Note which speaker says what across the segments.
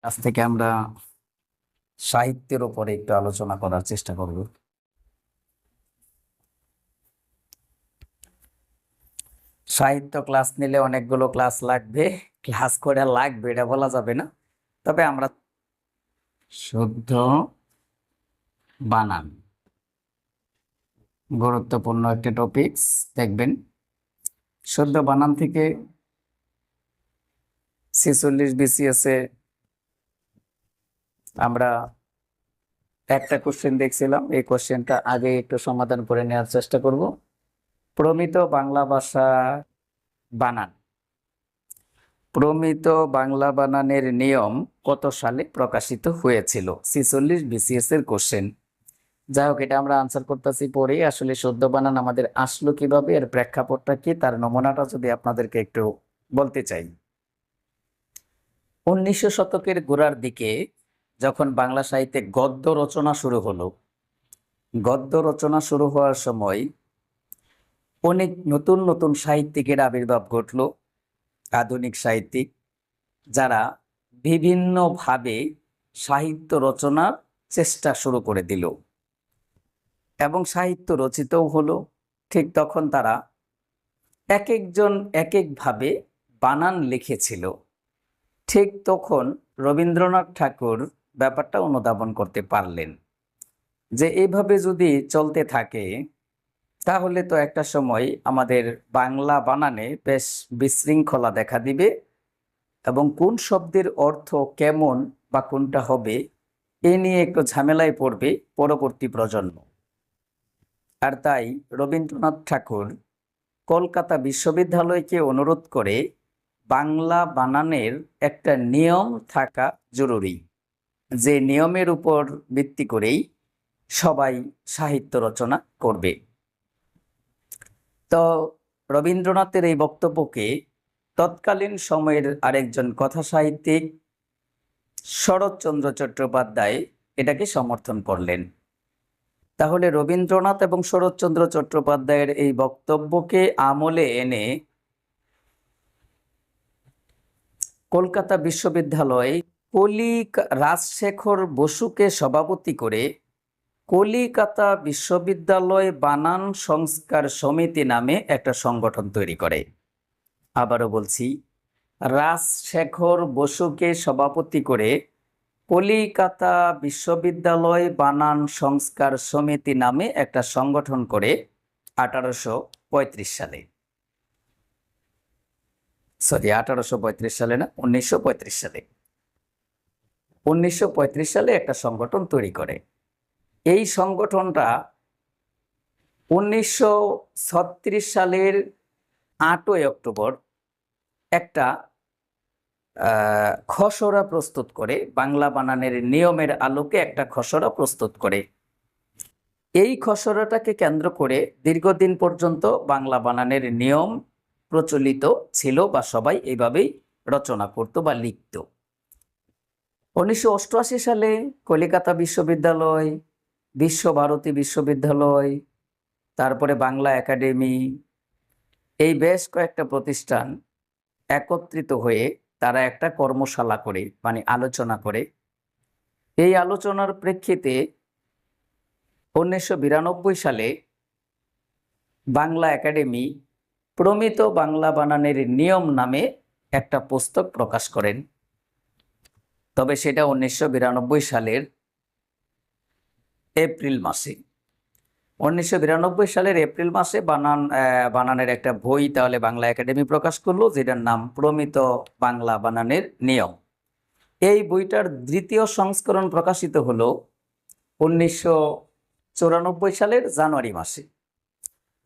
Speaker 1: আজ থেকে আমরা সাহিত্যের উপরে একটু আলোচনা করার চেষ্টা করব। সাহিত্য ক্লাস নিলে অনেকগুলো ক্লাস লাগবে, ক্লাস করে লাগবে এটা বলা যাবে না। তবে আমরা শুদ্ধ বানান গুরুত্বপূর্ণ একটা টপিকস দেখবেন। শুদ্ধ বানান থেকে 46 BCS এ আমরা একটা কোশ্চেন দেখছিলাম। এই কোশ্চেনটা আগে একটু সমাধান করে নেওয়ার চেষ্টা করব। প্রমিত বাংলা ভাষা বানান, প্রমিত বাংলা বানানের নিয়ম কত সালে প্রকাশিত হয়েছিল? 46 BCS এর কোশ্চেন। যাই হোক, এটা আমরা আনসার করতেছি পরে। আসলে শুদ্ধ বানান আমাদের আসলো কিভাবে, এর প্রেক্ষাপটটা কি, তার নমুনাটা যদি আপনাদেরকে একটু বলতে চাই। 1900 শতকের গোড়ার দিকে যখন বাংলা সাহিত্যে গদ্য রচনা শুরু হলো, গদ্য রচনা শুরু হওয়ার সময় অনেক নতুন নতুন সাহিত্যিকের আবির্ভাব ঘটলো, আধুনিক সাহিত্যিক, যারা বিভিন্নভাবে সাহিত্য রচনার চেষ্টা শুরু করে দিল এবং সাহিত্য রচিতও হলো। ঠিক তখন তারা এক একজন এক একভাবে বানান লিখেছিল। ঠিক তখন রবীন্দ্রনাথ ঠাকুর ব্যাপারটা অনুধাবন করতে পারলেন যে এইভাবে যদি চলতে থাকে তাহলে তো একটা সময় আমাদের বাংলা বানানে বেশ বিশৃঙ্খলা দেখা দিবে এবং কোন শব্দের অর্থ কেমন বা কোনটা হবে এ নিয়ে একটু ঝামেলায় পড়বে পরবর্তী প্রজন্ম। আর তাই রবীন্দ্রনাথ ঠাকুর কলকাতা বিশ্ববিদ্যালয়কে অনুরোধ করে বাংলা বানানের একটা নিয়ম থাকা জরুরি, যে নিয়মের উপর ভিত্তি করেই সবাই সাহিত্য রচনা করবে। তো রবীন্দ্রনাথের এই বক্তব্যকে তৎকালীন সময়ের আরেকজন কথা সাহিত্যিক শরৎচন্দ্র চট্টোপাধ্যায় এটাকে সমর্থন করলেন। তাহলে রবীন্দ্রনাথ এবং শরৎচন্দ্র চট্টোপাধ্যায়ের এই বক্তব্যকে আমলে এনে কলকাতা বিশ্ববিদ্যালয় রাজশেখর বসুকে সভাপতি করে কলিকাতা বিশ্ববিদ্যালয় বানান সংস্কার সমিতি নামে একটা সংগঠন তৈরি করে। আবারও বলছি, রাজশেখর বসুকে সভাপতি করে কলিকাতা বিশ্ববিদ্যালয় বানান সংস্কার সমিতি নামে একটা সংগঠন করে 1835 সালে, সরি 1835 সালে না, 1935 সালে, 1935 সালে একটা সংগঠন তৈরি করে। এই সংগঠনটা 1936 সালের 8ই অক্টোবর একটা খসড়া প্রস্তুত করে, বাংলা বানানের নিয়মের আলোকে একটা খসড়া প্রস্তুত করে। এই খসড়াটাকে কেন্দ্র করে দীর্ঘদিন পর্যন্ত বাংলা বানানের নিয়ম প্রচলিত ছিল বা সবাই এইভাবেই রচনা করত বা লিখত। 1988 সালে কলিকাতা বিশ্ববিদ্যালয়, বিশ্বভারতী বিশ্ববিদ্যালয়, তারপরে বাংলা একাডেমি, এই বেশ কয়েকটা প্রতিষ্ঠান একত্রিত হয়ে তারা একটা কর্মশালা করে, মানে আলোচনা করে। এই আলোচনার প্রেক্ষিতে 1992 সালে বাংলা একাডেমি প্রমিত বাংলা বানানের নিয়ম নামে একটা পুস্তক প্রকাশ করেন। তবে সেটা 1992 সালের এপ্রিল মাসে। 1992 সালের এপ্রিল মাসে বানানের একটা বই তাহলে বাংলা একাডেমি প্রকাশ করলো, যেটার নাম প্রমিত বাংলা বানানের নিয়ম। এই বইটার দ্বিতীয় সংস্করণ প্রকাশিত হলো 1994 সালের জানুয়ারি মাসে।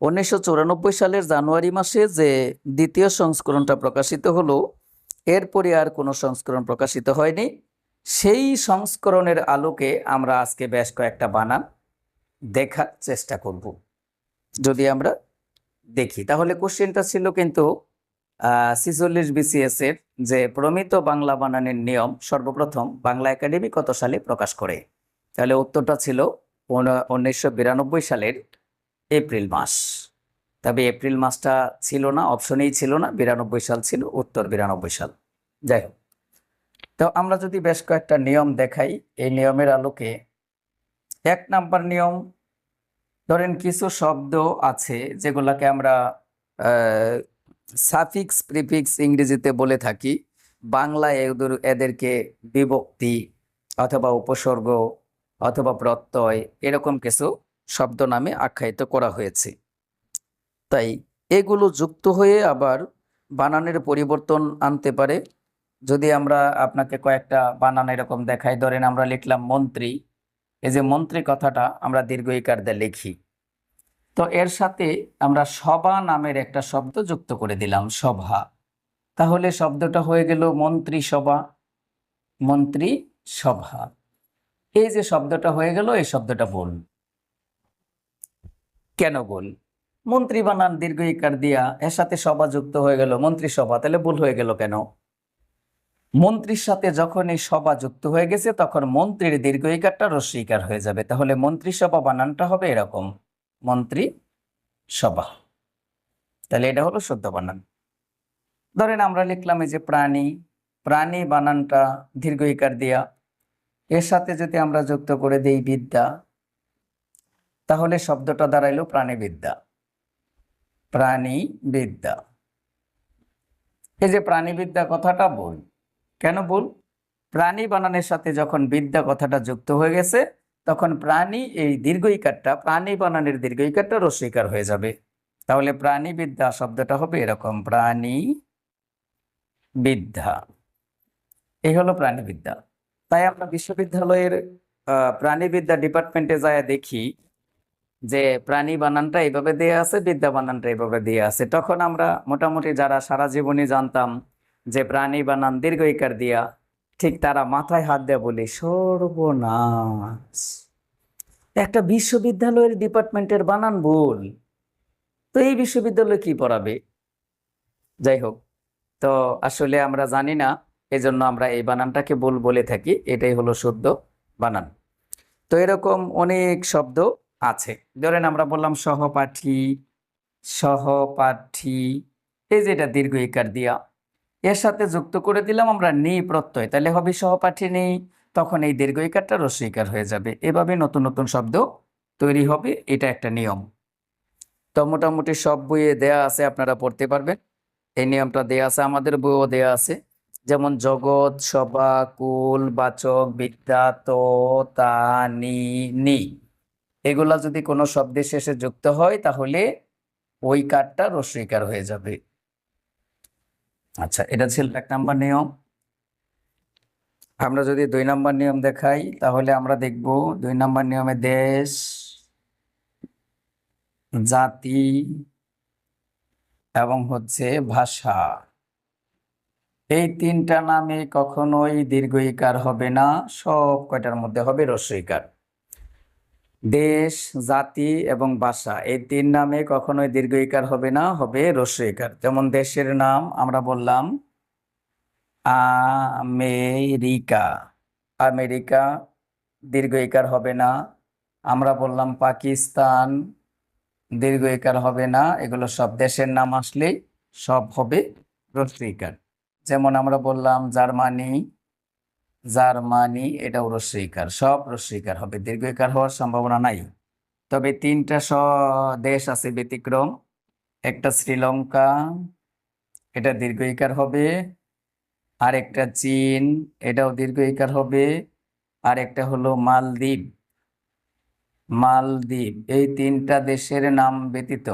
Speaker 1: 1994 সালের জানুয়ারি মাসে যে দ্বিতীয় সংস্করণটা প্রকাশিত হলো, এরপরে আর কোনো সংস্করণ প্রকাশিত হয়নি। সেই সংস্করণের আলোকে আমরা আজকে বেশ কয়েকটা বানান দেখার চেষ্টা করব। যদি আমরা দেখি তাহলে কোশ্চেনটা ছিল কিন্তু 46 BCS এর যে প্রমিত বাংলা বানানের নিয়ম সর্বপ্রথম বাংলা একাডেমি কত সালে প্রকাশ করে, তাহলে উত্তরটা ছিল 1992 সালের এপ্রিল মাস। তবে এপ্রিল মাসটা ছিল না, অপশনেই ছিল না, 92 সাল ছিল উত্তর, 92 সাল। যাই হোক, তো আমরা যদি বেশ কয়েকটা নিয়ম দেখাই, এই নিয়মের আলোকে 1 নাম্বার নিয়ম, ধরেন কিছু শব্দ আছে যেগুলাকে আমরা সাফিক্স প্রিফিক্স ইংরেজিতে বলে থাকি, বাংলায় এদেরকে বিভক্তি অথবা উপসর্গ অথবা প্রত্যয় এরকম কিছু শব্দ নামে আখ্যায়িত করা হয়েছে। তাই এগুলো যুক্ত হয়ে আবার বানানের পরিবর্তন আনতে পারে। যদি আমরা আপনাকে কয়েকটা বানান এরকম দেখাই, ধরেন আমরা লিখলাম মন্ত্রী, এই যে মন্ত্রী কথাটা আমরা দীর্ঘ ইকার দিয়ে লিখি, তো এর সাথে আমরা সভা নামের একটা শব্দ যুক্ত করে দিলাম, সভা, তাহলে শব্দটা হয়ে গেল মন্ত্রী সভা, মন্ত্রী সভা। এই যে শব্দটা হয়ে গেল, এই শব্দটা ভুল। কেন ভুল? মন্ত্রী বানান দীর্ঘ ইকার দিয়া, এর সাথে সভা যুক্ত হয়ে গেল মন্ত্রী সভা, তাহলে ভুল হয়ে গেল কেন? মন্ত্রীর সাথে যখন এই সভা যুক্ত হয়ে গেছে তখন মন্ত্রীর দীর্ঘ ইকারটা রস্যই ইকার হয়ে যাবে, তাহলে মন্ত্রী সভা বানানটা হবে এরকম, মন্ত্রী সভা। তাহলে এটা হলো শুদ্ধ বানান। ধরেন আমরা লিখলাম এই যে প্রাণী, প্রাণী বানানটা দীর্ঘ ইকার দিয়া, এর সাথে যদি আমরা যুক্ত করে দেই বিদ্যা, তাহলে শব্দটা দাঁড়াইলো প্রাণীবিদ্যা, প্রাণীবিদ্যা। এই যে প্রাণীবিদ্যা কথাটা ভুল। কেন ভুল? প্রাণী বানানের সাথে যখন বিদ্যা কথাটা যুক্ত হয়ে গেছে তখন প্রাণী এই দীর্ঘ ইকারটা, প্রাণী বানানের দীর্ঘ ইকারটা রস্যই ইকার হয়ে যাবে, তাহলে প্রাণীবিদ্যা শব্দটা হবে এরকম, প্রাণী বিদ্যা। এই হলো প্রাণীবিদ্যা। তাই আমরা বিশ্ববিদ্যালয়ের প্রাণীবিদ্যা ডিপার্টমেন্টে যায় দেখি যে প্রাণী বানানটা এইভাবে দেয়া আছে, বিদ্যা বানানটা এইভাবে দেয়া আছে। তখন আমরা মোটামুটি যারা সারা জীবনই জানতাম যে প্রাণী বানান দীর্ঘ ইকার দিয়া, ঠিক তারা মাথায় হাত দেয়া বলি সর্বনাশ, একটা বিশ্ববিদ্যালয়ের ডিপার্টমেন্টের বানান ভুল, তো এই বিশ্ববিদ্যালয়ে কি পড়াবে? যাই হোক, তো আসলে আমরা জানি না, এজন্য আমরা এই বানানটাকে ভুল বলে থাকি, এটাই হলো শুদ্ধ বানান। তো এরকম অনেক শব্দ আছে। ধরেন আমরা বললাম সহপাঠী, সহপাঠী, এই যে এটা দীর্ঘ ইকার দিয়া, এর সাথে যুক্ত করে দিলাম আমরা নি প্রত্যয়, তাহলে হবে সহপাঠী নি, তখন এই দীর্ঘ ইকারটা রস্যই ইকার হয়ে যাবে। এভাবে নতুন নতুন শব্দ তৈরি হবে, এটা একটা নিয়ম। তো মোটামুটি সব বইয়ে দেয়া আছে, আপনারা পড়তে পারবেন। এই নিয়মটা দেয়া আছে, আমাদের বইও দেয়া আছে। যেমন জগৎ, সভা, কুল, বাচক, বিদ্যা, তো, তা, নি, নি, এগুলা যদি কোনো শব্দের শেষে যুক্ত হয় তাহলে ওই কারটা রস্যই ইকার হয়ে যাবে। আচ্ছা, এটা ছিল 1 নাম্বার নিয়ম। আমরা যদি 2 নাম্বার নিয়ম দেখাই তাহলে আমরা দেখব 2 নাম্বার নিয়মে দেশ, জাতি এবং হচ্ছে ভাষা, এই 3টা নামে কখনোই দীর্ঘ ইকার হবে না, সব কয়টার মধ্যে হবে রস্যই ইকার। দেশ, জাতি এবং ভাষা, এই 3 নামে কখনোই দীর্ঘ ইকার হবে না, হবে রস্যই ইকার। যেমন দেশের নাম আমরা বললাম আমেরিকা, আমেরিকা দীর্ঘ ইকার হবে না। আমরা বললাম পাকিস্তান, দীর্ঘ ইকার হবে না। এগুলো সব দেশের নাম আসলে সব হবে রস্যই ইকার। যেমন আমরা বললাম জার্মানি, জার্মানি, এটাও রস্যই ইকার, সব রস্যই ইকার হবে, দীর্ঘ ইকার হওয়ার সম্ভাবনা নাই। তবে 3টা দেশ আছে ব্যতিক্রম, একটা শ্রীলঙ্কা, এটা দীর্ঘ ইকার হবে, আর একটা চীন, এটাও দীর্ঘ ইকার হবে, আর একটা হলো মালদ্বীপ, মালদ্বীপ। এই 3টা দেশের নাম ব্যতীত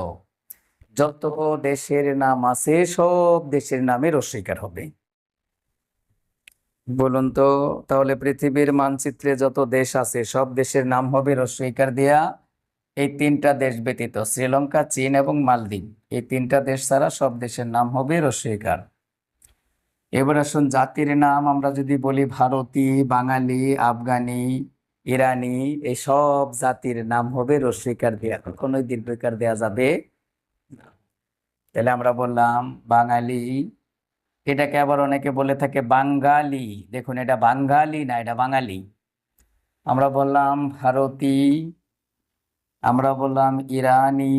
Speaker 1: যত দেশের নাম আছে সব দেশের নামে রস্যই ইকার হবে। বলুন তো, তাহলে পৃথিবীর মানচিত্রে যত দেশ আছে সব দেশের নাম হবে রস্যই ইকার দিয়া, এই 3টা দেশ ব্যতীত, শ্রীলঙ্কা, চীন এবং মালদ্বীপ, এই 3টা দেশ ছাড়া সব দেশের নাম হবে রস্যই ইকার। এবার আসুন জাতির নাম, আমরা যদি বলি ভারতী, বাঙালি, আফগানি, ইরানি, এই সব জাতির নাম হবে রস্যই ইকার দেয়া, কখনোই দীর্ঘ ইকার দেয়া যাবে না। তাহলে আমরা বললাম বাঙালি, এটাকে আবার অনেকে বলে থাকে বাঙালি, দেখুন এটা বাঙালি না, এটা বাঙালি। আমরা বললাম ভারতী, আমরা বললাম ইরানি,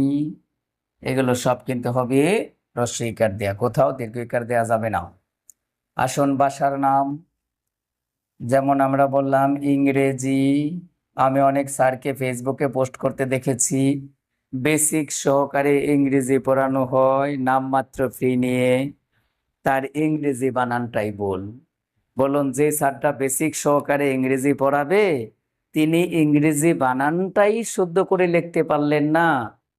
Speaker 1: এগুলো সব কিন্তু হবে রস্যই ইকার দেয়া, কোথাও দীর্ঘ ইকার দেয়া যাবে না। আসুন ভাষার নাম, যেমন আমরা বললাম ইংরেজি, আমি অনেক স্যারকে ফেসবুকে পোস্ট করতে দেখেছি, বেসিক সহকারে ইংরেজি পড়ানো হয় নামমাত্র ফি নিয়ে, তার ইংরেজি বানানটাই বলুন যে স্যারটা বেসিক সহকারে ইংরেজি পড়াবে তিনি ইংরেজি বানানটাই শুদ্ধ করে লিখতে পারলেন না,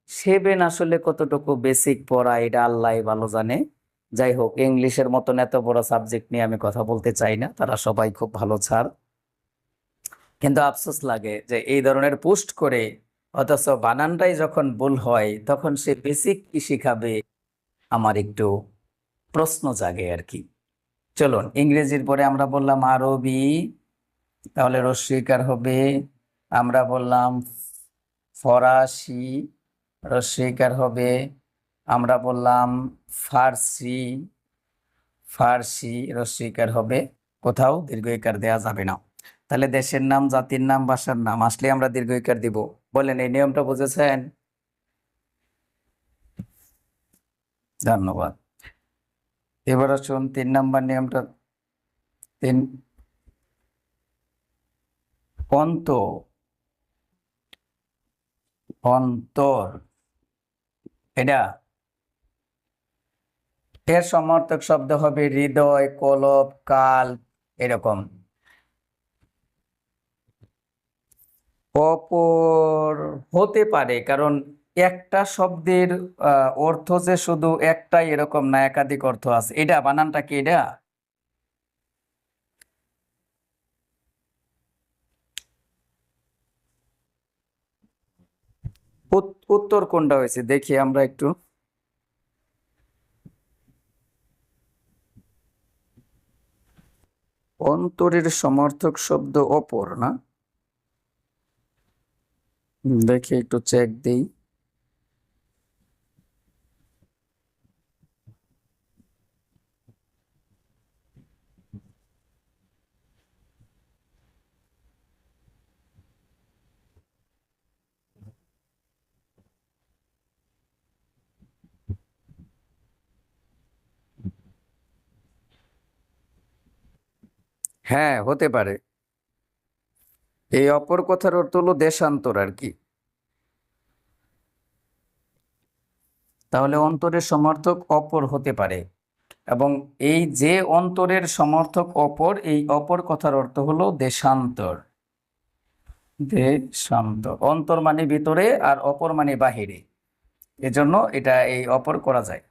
Speaker 1: সেবেন আসলে কতটুকু বেসিক পড়া এটা আল্লাহ ভালো জানে। যাই হোক, ইংলিশের মতন এত বড় সাবজেক্ট নিয়ে আমি কথা বলতে চাই না, তারা সবাই খুব ভালো স্যার, কিন্তু আফসোস লাগে যে এই ধরনের পোস্ট করে অথচ বানানটাই যখন ভুল হয় তখন সে বেসিক কি শিখাবে, আমার একটু প্রশ্ন জাগে আর কি। চলুন, ইংরেজির পরে আমরা বললাম আরবি, তাহলে রস্বইকার হবে। আমরা বললাম ফরাসি, রস্বইকার হবে। আমরা বললাম ফার্সি, ফার্সি রস্বইকার হবে, কোথাও দীর্ঘইকার দেয়া যাবে না। তাহলে দেশের নাম, জাতির নাম, ভাষার নাম আসলে আমরা দীর্ঘইকার দিব। বলেন এই নিয়মটা বুঝেছেন? ধন্যবাদ। এবার আসুন 3 নম্বর নিয়মটা। তিন, অন্ত, অন্তর, এটা এর সমর্থক শব্দ হবে হৃদয়, কলব, কাল, এরকম। অপর হতে পারে, কারণ একটা শব্দের অর্থ যে শুধু একটাই এরকম না, একাধিক অর্থ আছে। এটা বানানটা কি এটা? উত্তর কোনটা হয়েছে দেখি আমরা একটু। অন্তরের সমর্থক শব্দ অপর না? দেখি একটু চেক দিই। হ্যাঁ, হতে পারে। এই অপর কথার অর্থ হলো দেশান্তর আর কি। তাহলে অন্তরের সমর্থক অপর হতে পারে, এবং এই যে অন্তরের সমর্থক অপর, এই অপর কথার অর্থ হলো দেশান্তর। দেশান্তর, অন্তর মানে ভিতরে আর অপর মানে বাহিরে, এজন্য এটা এই অপর করা যায়।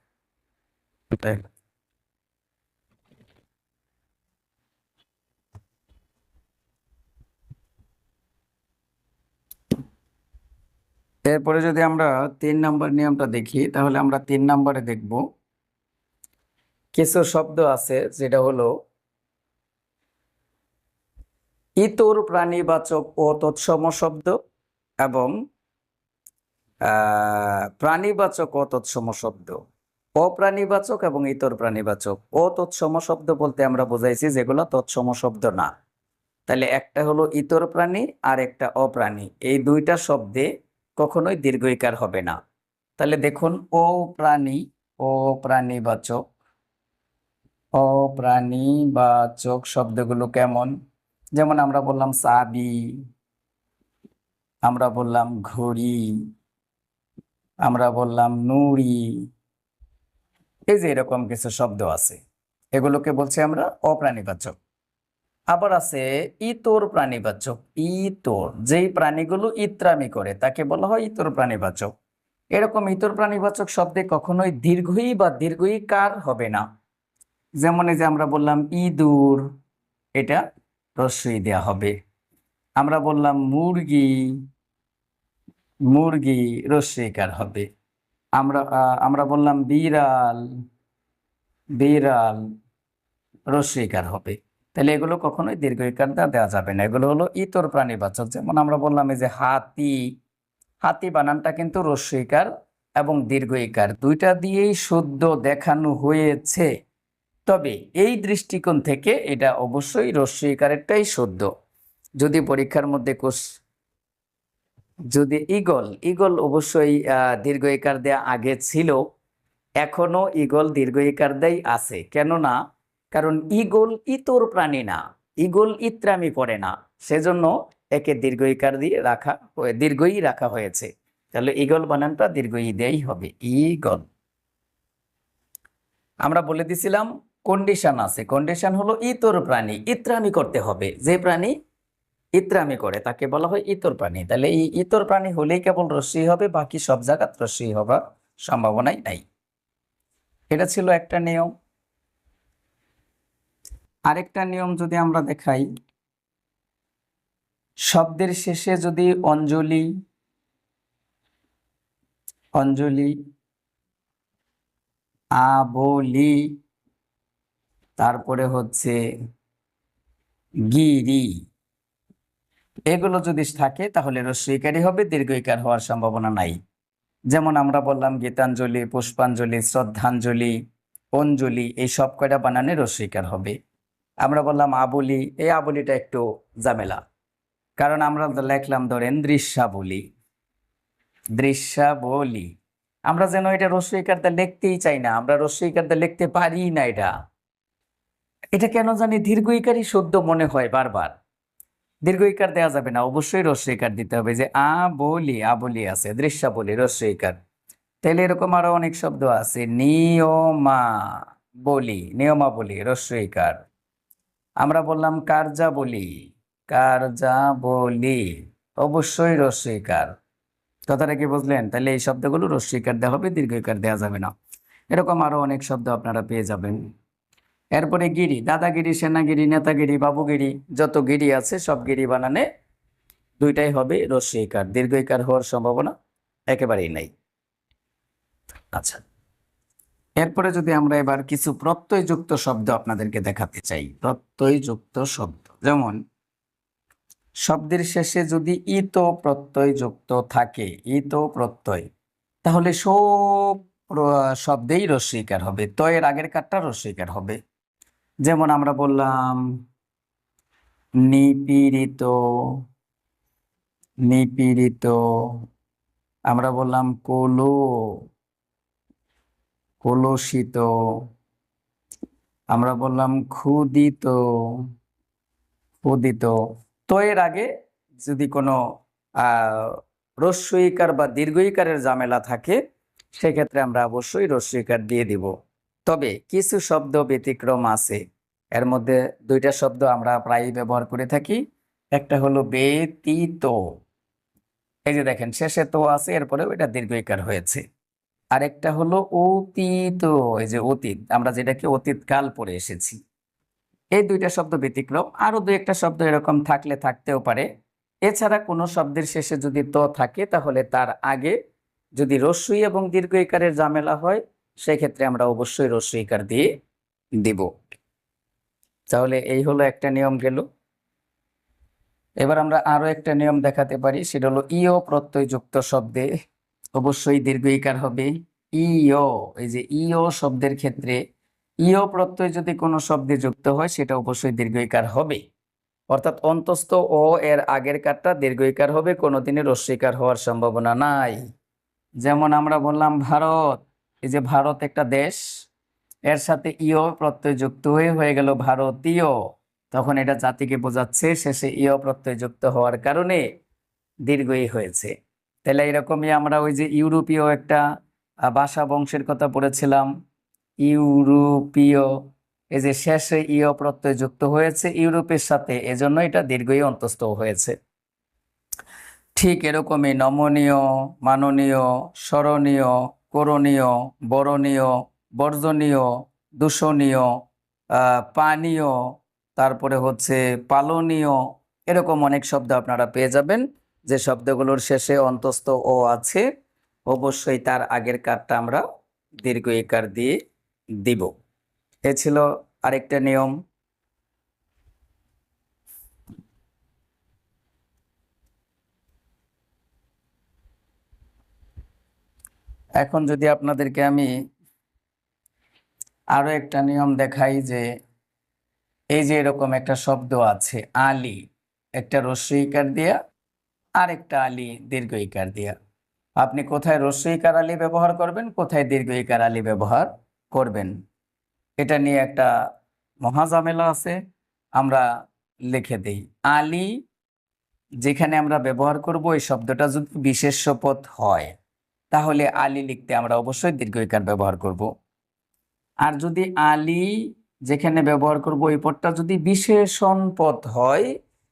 Speaker 1: এরপরে যদি আমরা 3 নম্বর নিয়মটা দেখি, তাহলে আমরা 3 নম্বরে দেখব কিছু শব্দ আছে যেটা হলো ইতর প্রাণীবাচক ও তৎসম শব্দ, এবং প্রাণীবাচক ও তৎসম শব্দ, অপ্রাণীবাচক এবং ইতর প্রাণীবাচক। ও তৎসম শব্দ বলতে আমরা বোঝাইছি যেগুলো তৎসম শব্দ না। তাহলে একটা হলো ইতর প্রাণী আর একটা অপ্রাণী, এই দুইটা শব্দে কখনোই দীর্ঘইকার হবে না। তাহলে দেখুন, ও প্রাণী, ও প্রাণীবাচক, অপ্রাণীবাচক শব্দগুলো কেমন? যেমন আমরা বললাম চাবি, আমরা বললাম ঘড়ি, আমরা বললাম নুড়ি, এই যে এরকম কিছু শব্দ আছে, এগুলোকে বলছি আমরা অপ্রাণীবাচক। আবার আছে ইতর প্রাণীবাচক। ইতর, যেই প্রাণীগুলো ইত্রামি করে তাকে বলা হয় ইতর প্রাণীবাচক। এরকম ইতর প্রাণীবাচক শব্দে কখনোই দীর্ঘই বা দীর্ঘইকার হবে না। যেমন এই যে আমরা বললাম ইঁদুর, এটা রস্বই দেয়া হবে। আমরা বললাম মুরগি, মুরগি রস্বইকার হবে। আমরা বললাম বিড়াল, বিড়াল রস্বইকার হবে। তাহলে এগুলো কখনোই দীর্ঘইকার দেওয়া যাবে না, এগুলো হলো ইতর প্রাণীবাচক। যেমন আমরা বললাম এই যে হাতি, হাতি বানানটা কিন্তু রস্বইকার এবং দীর্ঘইকার দুইটা দিয়েই শুদ্ধ দেখানো হয়েছে, তবে এই দৃষ্টিকোণ থেকে এটা অবশ্যই রস্বইকারেরটাই শুদ্ধ। যদি পরীক্ষার মধ্যে যদি ঈগল, ঈগল অবশ্যই দীর্ঘইকার দেয়া আগে ছিল, এখনো ঈগল দীর্ঘইকার দেয় আছে, কেননা কারণ ঈগল ইতর প্রাণী না, ঈগল ইত্রামি করে না, সেজন্য একে দীর্ঘ ইকার দিয়ে দীর্ঘই রাখা হয়েছে। তাহলে ঈগল বানানটা দীর্ঘ ই দিয়েই হবে, ঈগল। আমরা বলে দিছিলাম কন্ডিশন আছে, কন্ডিশন হলো ইতর প্রাণী, ইত্রামি করতে হবে। যে প্রাণী ইত্রামি করে তাকে বলা হয় ইতর প্রাণী। তাহলে এই ইতর প্রাণী হলেই কেবল রস্যই হবে, বাকি সব জায়গাত রস্যই হবার সম্ভাবনাই নাই। এটা ছিল একটা নিয়ম। আরেকটা নিয়ম যদি আমরা দেখাই, শব্দের শেষে যদি অঞ্জলি, অঞ্জলি, আবলি, তারপরে হচ্ছে গিরি, এগুলো যদি থাকে তাহলে রস্যইকারী হবে, দীর্ঘইকার হওয়ার সম্ভাবনা নাই। যেমন আমরা বললাম গীতাঞ্জলি, পুষ্পাঞ্জলি, শ্রদ্ধাঞ্জলি, অঞ্জলি, এই সব কয়টা বানানে রস্যইকার হবে। আমরা বললাম আবলি, এই আবলিটা একটু ঝামেলা, কারণ আমরা লেখলাম ধরেন দৃশ্যাবলি, দৃশ্যাবলি, আমরা যেন এটা রস্যইকারটা লিখতেই চাই না, আমরা রস্যইকারটা লিখতে পারি না। এটা কেন জানি দীর্ঘইকারী শব্দ মনে হয় বারবার। দীর্ঘইকার দেওয়া যাবে না, অবশ্যই রস্যইকার দিতে হবে। যে আবলি, আবলি আছে, দৃশ্যাবলি, রস্যইকার। তাহলে এরকম আরো অনেক শব্দ আছে, নিয়মাবলি, নিয়মাবলি, রস্যইকার। আমরা বললাম কার্যাবলি, কার্যাবলি, অবশ্যই রস্যইকার। কথাটা কি বুঝলেন? তাহলে এই শব্দগুলো রস্যইকার দেওয়া হবে, দীর্ঘইকার দেওয়া যাবে না। এরকম আরো অনেক শব্দ আপনারা পেয়ে যাবেন। এরপরে গিরি, দাদাগিরি, সেনাগিরি, নেতাগিরি, বাবুগিরি, যত গিরি আছে সব গিরি বানানে দুইটাই হবে রস্যইকার, দীর্ঘইকার হওয়ার সম্ভাবনা একেবারেই নাই। আচ্ছা, এরপরে যদি আমরা এবার কিছু প্রত্যয়যুক্ত শব্দ আপনাদেরকে দেখাতে চাই, প্রত্যয়যুক্ত শব্দ, যেমন শব্দের শেষে যদি ইত প্রত্যয় যুক্ত থাকে, ইত প্রত্যয়, তাহলে সব শব্দেই রস্যইকার হবে, তয়ের আগের কারটা রস্যইকার হবে। যেমন আমরা বললাম নিপীড়িত, নিপীড়িত, আমরা বললাম কলুষিত, আমরা বললাম ক্ষুদিত, ক্ষুদিত। তো এর আগে যদি কোনো রস্যইকার বা দীর্ঘইকারের ঝামেলা থাকে, সেক্ষেত্রে আমরা অবশ্যই রস্যইকার দিয়ে দিব। তবে কিছু শব্দ ব্যতিক্রম আছে, এর মধ্যে দুইটা শব্দ আমরা প্রায়ই ব্যবহার করে থাকি। একটা হলো ব্যতীত, এই যে দেখেন শেষে তো আছে, এরপরে এটা দীর্ঘইকার হয়েছে। আরেকটা হলো অতীত, এই যে অতীত, আমরা যেটাকে অতীত কাল পড়ে এসেছি। এই দুইটা শব্দ ব্যতিক্রম, আরো দুই একটা শব্দ এরকম থাকলে থাকতেও পারে। এছাড়া কোনো শব্দের শেষে যদি ত থাকে, তাহলে তার আগে যদি রস্যই এবং দীর্ঘইকারের ঝামেলা হয়, সেক্ষেত্রে আমরা অবশ্যই রস্যইকার দিয়ে দিব। তাহলে এই হলো একটা নিয়ম গেল। এবার আমরা আরো একটা নিয়ম দেখাতে পারি, সেটা হলো ইয় প্রত্যয়যুক্ত শব্দে অবশ্যই দীর্ঘইকার হবে। ইয়, এই যে ইয় শব্দের ক্ষেত্রে ইয় প্রত্যয় যদি কোনো শব্দে যুক্ত হয়, সেটা অবশ্যই দীর্ঘইকার হবে। অর্থাৎ অন্তস্থ ও এর আগের কারটা দীর্ঘইকার হবে, কোনোদিনই রস্যইকার হওয়ার সম্ভাবনা নাই। যেমন আমরা বললাম ভারত, এই যে ভারত একটা দেশ, এর সাথে ইয় প্রত্যয় যুক্ত হয়ে গেল ভারতীয়, তখন এটা জাতিকে বোঝাচ্ছে, শেষে ইয় প্রত্যয় যুক্ত হওয়ার কারণে দীর্ঘই হয়েছে। তাহলে এরকমই আমরা ওই যে ইউরোপীয় একটা ভাষা বংশের কথা পড়েছিলাম, ইউরোপীয়, এই যে শেষে ইয় প্রত্যয় যুক্ত হয়েছে ইউরোপের সাথে, এজন্য এটা দীর্ঘই অন্তস্থ হয়েছে। ঠিক এরকমই নমনীয়, মাননীয়, স্মরণীয়, করণীয়, বরণীয়, বর্জনীয়, দূষণীয়, পানীয়, তারপরে হচ্ছে পালনীয়, এরকম অনেক শব্দ আপনারা পেয়ে যাবেন, যে শব্দগুলোর শেষে অন্তস্থ ও আছে, অবশ্যই তার আগের কারটা আমরা দীর্ঘ ইকার দিয়ে দিব। এ ছিল আরেকটা নিয়ম। এখন যদি আপনাদেরকে আমি আরো একটা নিয়ম দেখাই, যে এই যে এরকম একটা শব্দ আছে আলী, একটা রস্যইকার দিয়া আর একটা আলী দীর্ঘইকার দিয়া, আপনি কোথায় রস্যইকার আলী ব্যবহার করবেন, কোথায় দীর্ঘইকার আলী ব্যবহার করবেন, এটা নিয়ে একটা মহাঝামেলা আছে। আমরা লিখে দেই। আলী যেখানে আমরা ব্যবহার করব এই শব্দটা যদি বিশেষ্য পদ হয় তাহলে আলী লিখতে আমরা অবশ্যই দীর্ঘ ইকার ব্যবহার করব। আর যদি আলী যেখানে ব্যবহার করব এই পদটা যদি বিশেষণ পদ হয়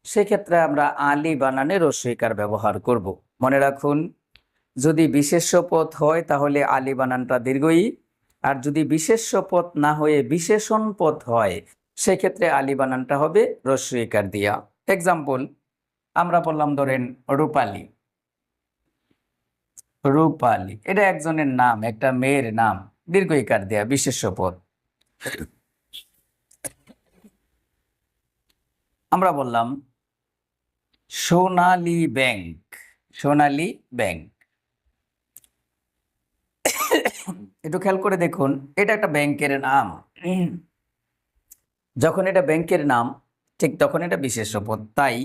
Speaker 1: সেক্ষেত্রে আমরা আলী বানানে হ্রস্ব ইকার ব্যবহার করব। মনে রাখুন, যদি বিশেষ্য পদ হয় তাহলে আলী বানানটা দীর্ঘ ই, আর যদি বিশেষ্য পদ না হয়ে বিশেষণ পদ হয় সেক্ষেত্রে আলী বানানটা হবে হ্রস্ব ইকার দিয়া। এক্সাম্পল আমরা বললাম, ধরেন রূপালী। রূপালী এটা একজনের নাম, একটা মেয়ের নাম, দীর্ঘ ইকার দেয়া বিশেষ্য পদ। আমরা বললাম সোনালী ব্যাংক। সোনালী ব্যাংক, একটু খেয়াল করে দেখুন, এটা একটা ব্যাংকের নাম। যখন এটা ব্যাংকের নাম ঠিক তখন এটা বিশেষ্য পদ, তাই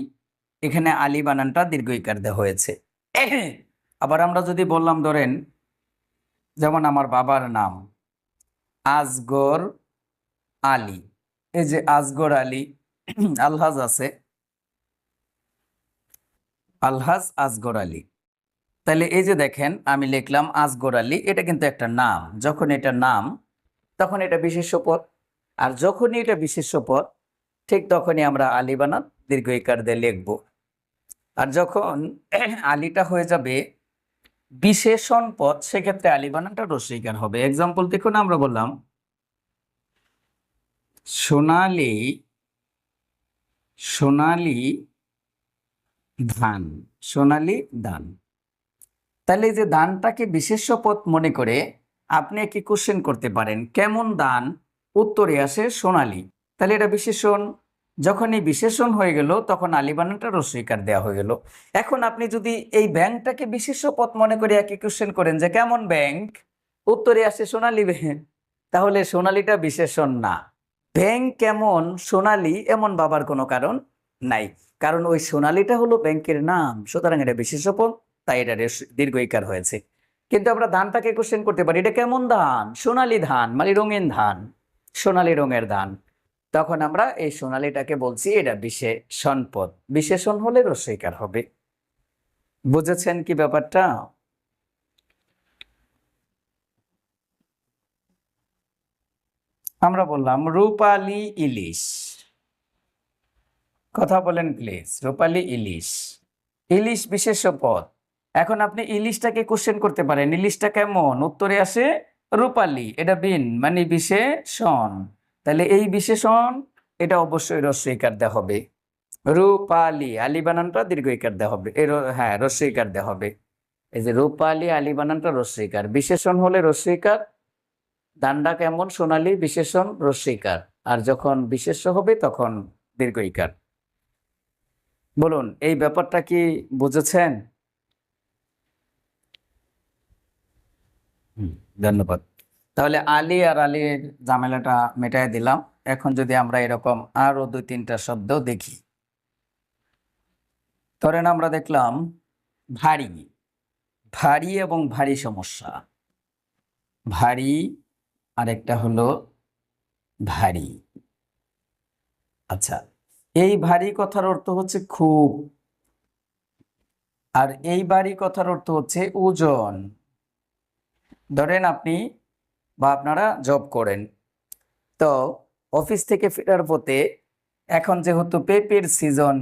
Speaker 1: এখানে আলী বানানটা দীর্ঘ ইকার দেওয়া হয়েছে। আবার আমরা যদি বললাম, ধরেন যেমন আমার বাবার নাম আজগর আলী, এই যে আজগর আলী, আলহাজ আছে, আলহাজ আজগর আলী। তাহলে এই যে দেখেন আমি লিখলাম আজগর আলী, এটা কিন্তু একটা নাম। যখন এটা নাম তখন এটা বিশেষ্য পদ, আর যখনই এটা বিশেষ্য পদ ঠিক তখনই আমরা আলী বানান দীর্ঘ ইকার দিয়ে লিখব। আর যখন আলীটা হয়ে যাবে বিশেষণ পদ সেক্ষেত্রে আলী বানানটা হ্রস্ব ইকার হবে। এক্সাম্পল দেখুন, আমরা বললাম সোনালী, সোনালী ধান, সোনালী ধান। তাহলে এই যে ধানটাকে বিশেষ্য পদ মনে করে আপনি কি কোশ্চেন করতে পারেন, কেমন ধান? উত্তরে আসে সোনালী। তাহলে এটা বিশেষণ, যখন এই বিশেষণ হয়ে গেল তখন আলী বানানটা হ্রস্ব ইকার দেওয়া হয়ে গেল। এখন আপনি যদি এই ব্যাংকটাকে বিশেষ্য পদ মনে করে একই কোশ্চেন করেন যে কেমন ব্যাংক, উত্তরে আসে সোনালী ব্যাংক, তাহলে সোনালীটা বিশেষণ না। ব্যাংক কেমন সোনালী এমন ভাবার কোনো কারণ নাই, কারণ ওই সোনালীটা হলো ব্যাংকের নাম, সুতরাং এটা বিশেষ্য পদ, তাই এটা দীর্ঘ ইকার হয়েছে। কিন্তু আমরা ধানটাকে কোশ্চেন করতে পারি, এটা কেমন ধান? সোনালী ধান, মানে রঙিন ধান, সোনালী রঙের ধান। তখন আমরা এই সোনালীটাকে বলছি এটা বিশেষণ পদ, বিশেষণ হলে হ্রস্ব ইকার হবে। বুঝেছেন কি ব্যাপারটা? আমরা বললাম রূপালী ইলিশ। কথা বলেন প্লিজ, রূপালী ইলিশ, ইলিশ বিশেষ্য পদ। এখন আপনি ইলিশটাকে কোশ্চেন করতে পারেন, ইলিশটা কেমন? উত্তরে আসে রূপালী, এটা বিন মানে বিশেষণ, তাহলে এই বিশেষণ এটা অবশ্যই হ্রস্ব ইকার দেওয়া হবে। রূপালী আলী বানানটা দীর্ঘ ইকার দেওয়া হবে, হ্যাঁ হ্রস্ব ইকার দেওয়া হবে। এই যে রূপালী আলী বানানটা হ্রস্ব ইকার, বিশেষণ হলে হ্রস্ব ইকার, ধানটা কেমন সোনালী বিশেষণ হ্রস্ব ইকার, আর যখন বিশেষ্য হবে তখন দীর্ঘ ইকার। বলুন এই ব্যাপারটা কি বুঝেছেন? ধন্যবাদ। তাহলে আলী আর আলীর ঝামেলাটা মেটাই দিলাম। এখন যদি আমরা এরকম আরো 2-3টা শব্দ দেখি, ধরেন আমরা দেখলাম ভারী, ভারী এবং ভারী সমস্যা, ভারী আর একটা হলো ভারী। আচ্ছা, এই ভারী কথার অর্থ হচ্ছে খুব, আর এই ভারী কথার অর্থ হচ্ছে ওজন। ধরেন আপনি বা আপনারা জব করেন, তো অফিস থেকে ফেরার পথে এখন যেহেতু পেঁপের সিজন,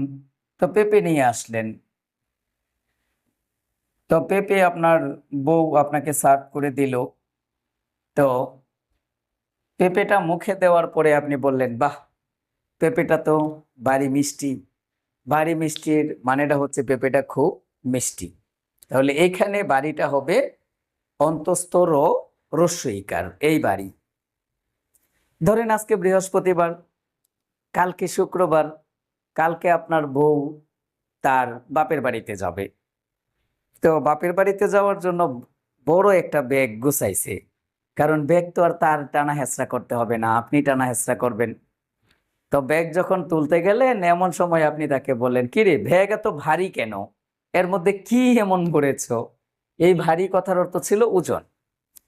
Speaker 1: তো পেঁপে নিয়ে আসলেন, তো পেঁপে আপনার বউ আপনাকে সার্ভ করে দিল, তো পেঁপেটা মুখে দেওয়ার পরে আপনি বললেন বাহ, পেঁপেটা তো ভারী মিষ্টি। ভারী মিষ্টির মানেটা হচ্ছে পেঁপেটা খুব মিষ্টি। তাহলে এইখানে বাড়িটা হবে অন্তঃস্থ র হ্রস্ব ইকার, এই বাড়ি। ধরেন আজকে বৃহস্পতিবার, কালকে শুক্রবার, কালকে আপনার বউ তার বাপের বাড়িতে যাবে, তো বাপের বাড়িতে যাওয়ার জন্য বড় একটা ব্যাগ গুছাইছে, কারণ ব্যাগ তো আর তার টানা হেঁচড়া করতে হবে না, আপনি টানা হেঁচড়া করবেন। তো ব্যাগ যখন তুলতে গেলেন এমন সময় আপনি তাকে বললেন, কি রে ব্যাগ এত ভারী কেন, এর মধ্যে কি এমন করেছ? এই ভারী কথার অর্থ ছিল ওজন।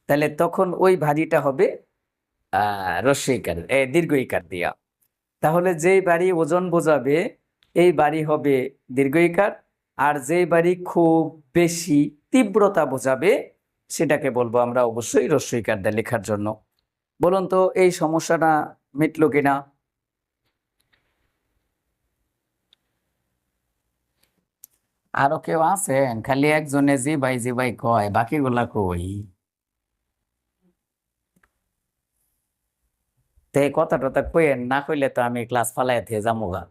Speaker 1: তাহলে তখন ওই ভারীটা হবে হ্রস্ব ইকার, দীর্ঘ ইকার দিয়া। তাহলে যেই বাড়ি ওজন বোঝাবে এই বাড়ি হবে দীর্ঘ ইকার, আর যেই বাড়ি খুব বেশি তীব্রতা বোঝাবে সেটাকে বলবো আমরা অবশ্যই হ্রস্ব ইকার দিয়ে লেখার জন্য। বলুন তো এই সমস্যাটা মিটলো কিনা? আরো কেউ আছেন? খালি একজনে জি ভাই কয়, বাকিগুলা কই? তো এই কথা টথা কইেন না, কইলে তো আমি ক্লাস ফালাই থেকে যামুগা।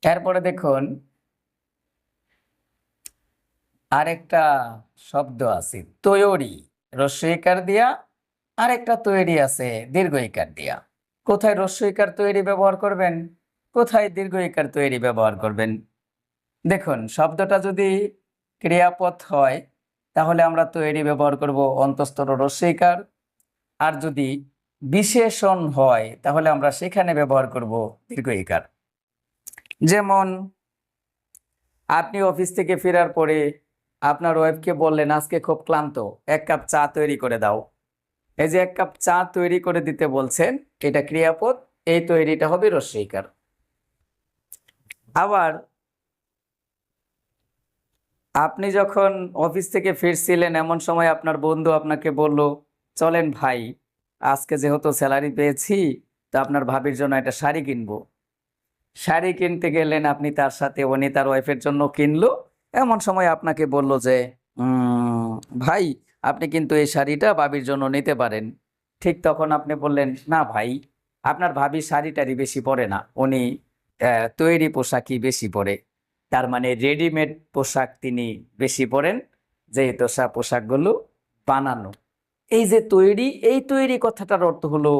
Speaker 1: এরপরে দেখুন আরেকটা শব্দ আছে তৈরি, হ্রস্ব ইকার দিয়া, আরেকটা তৈরি আছে দীর্ঘ ইকার দিয়া। কোথায় হ্রস্ব ইকার তৈরি ব্যবহার করবেন, কোথায় দীর্ঘ ইকার তৈরি ব্যবহার করবেন? দেখুন শব্দটা যদি ক্রিয়াপদ হয় তাহলে আমরা তৈরি ব্যবহার করব অন্তঃস্থ হ্রস্ব ইকার, আর যদি বিশেষণ হয় তাহলে আমরা সেখানে ব্যবহার করব দীর্ঘ ইকার। যেমন আপনি অফিস থেকে ফেরার পরে আপনার ওয়াইফকে বললেন আজকে খুব ক্লান্ত, এক কাপ চা তৈরি করে দাও। এই যে এক কাপ চা তৈরি করে দিতে বলছেন, এটা ক্রিয়াপদ, এই তৈরিটা হবে হ্রস্ব ইকার। আবার আপনি যখন অফিস থেকে ফিরছিলেন এমন সময় আপনার বন্ধু আপনাকে বলল চলেন ভাই, আজকে যেহেতু স্যালারি পেয়েছি তো আপনার ভাবির জন্য একটা শাড়ি কিনবো। শাড়ি কিনতে গেলেন আপনি তার সাথে, উনি তার ওয়াইফের জন্য কিনলো। এমন সময় আপনাকে বলল যে ভাই আপনি কিন্তু এই শাড়িটা ভাবির জন্য নিতে পারেন। ঠিক তখন আপনি বললেন না ভাই, আপনার ভাবি শাড়ি টাড়ি বেশি পরে না, উনি তৈরি পোশাকই বেশি পরে। তার মানে রেডিমেড পোশাক তিনি বেশি পরেন, যেহেতু পোশাকগুলো বানানো। এই যে তৈরি, এই তৈরি কথাটার অর্থ হলো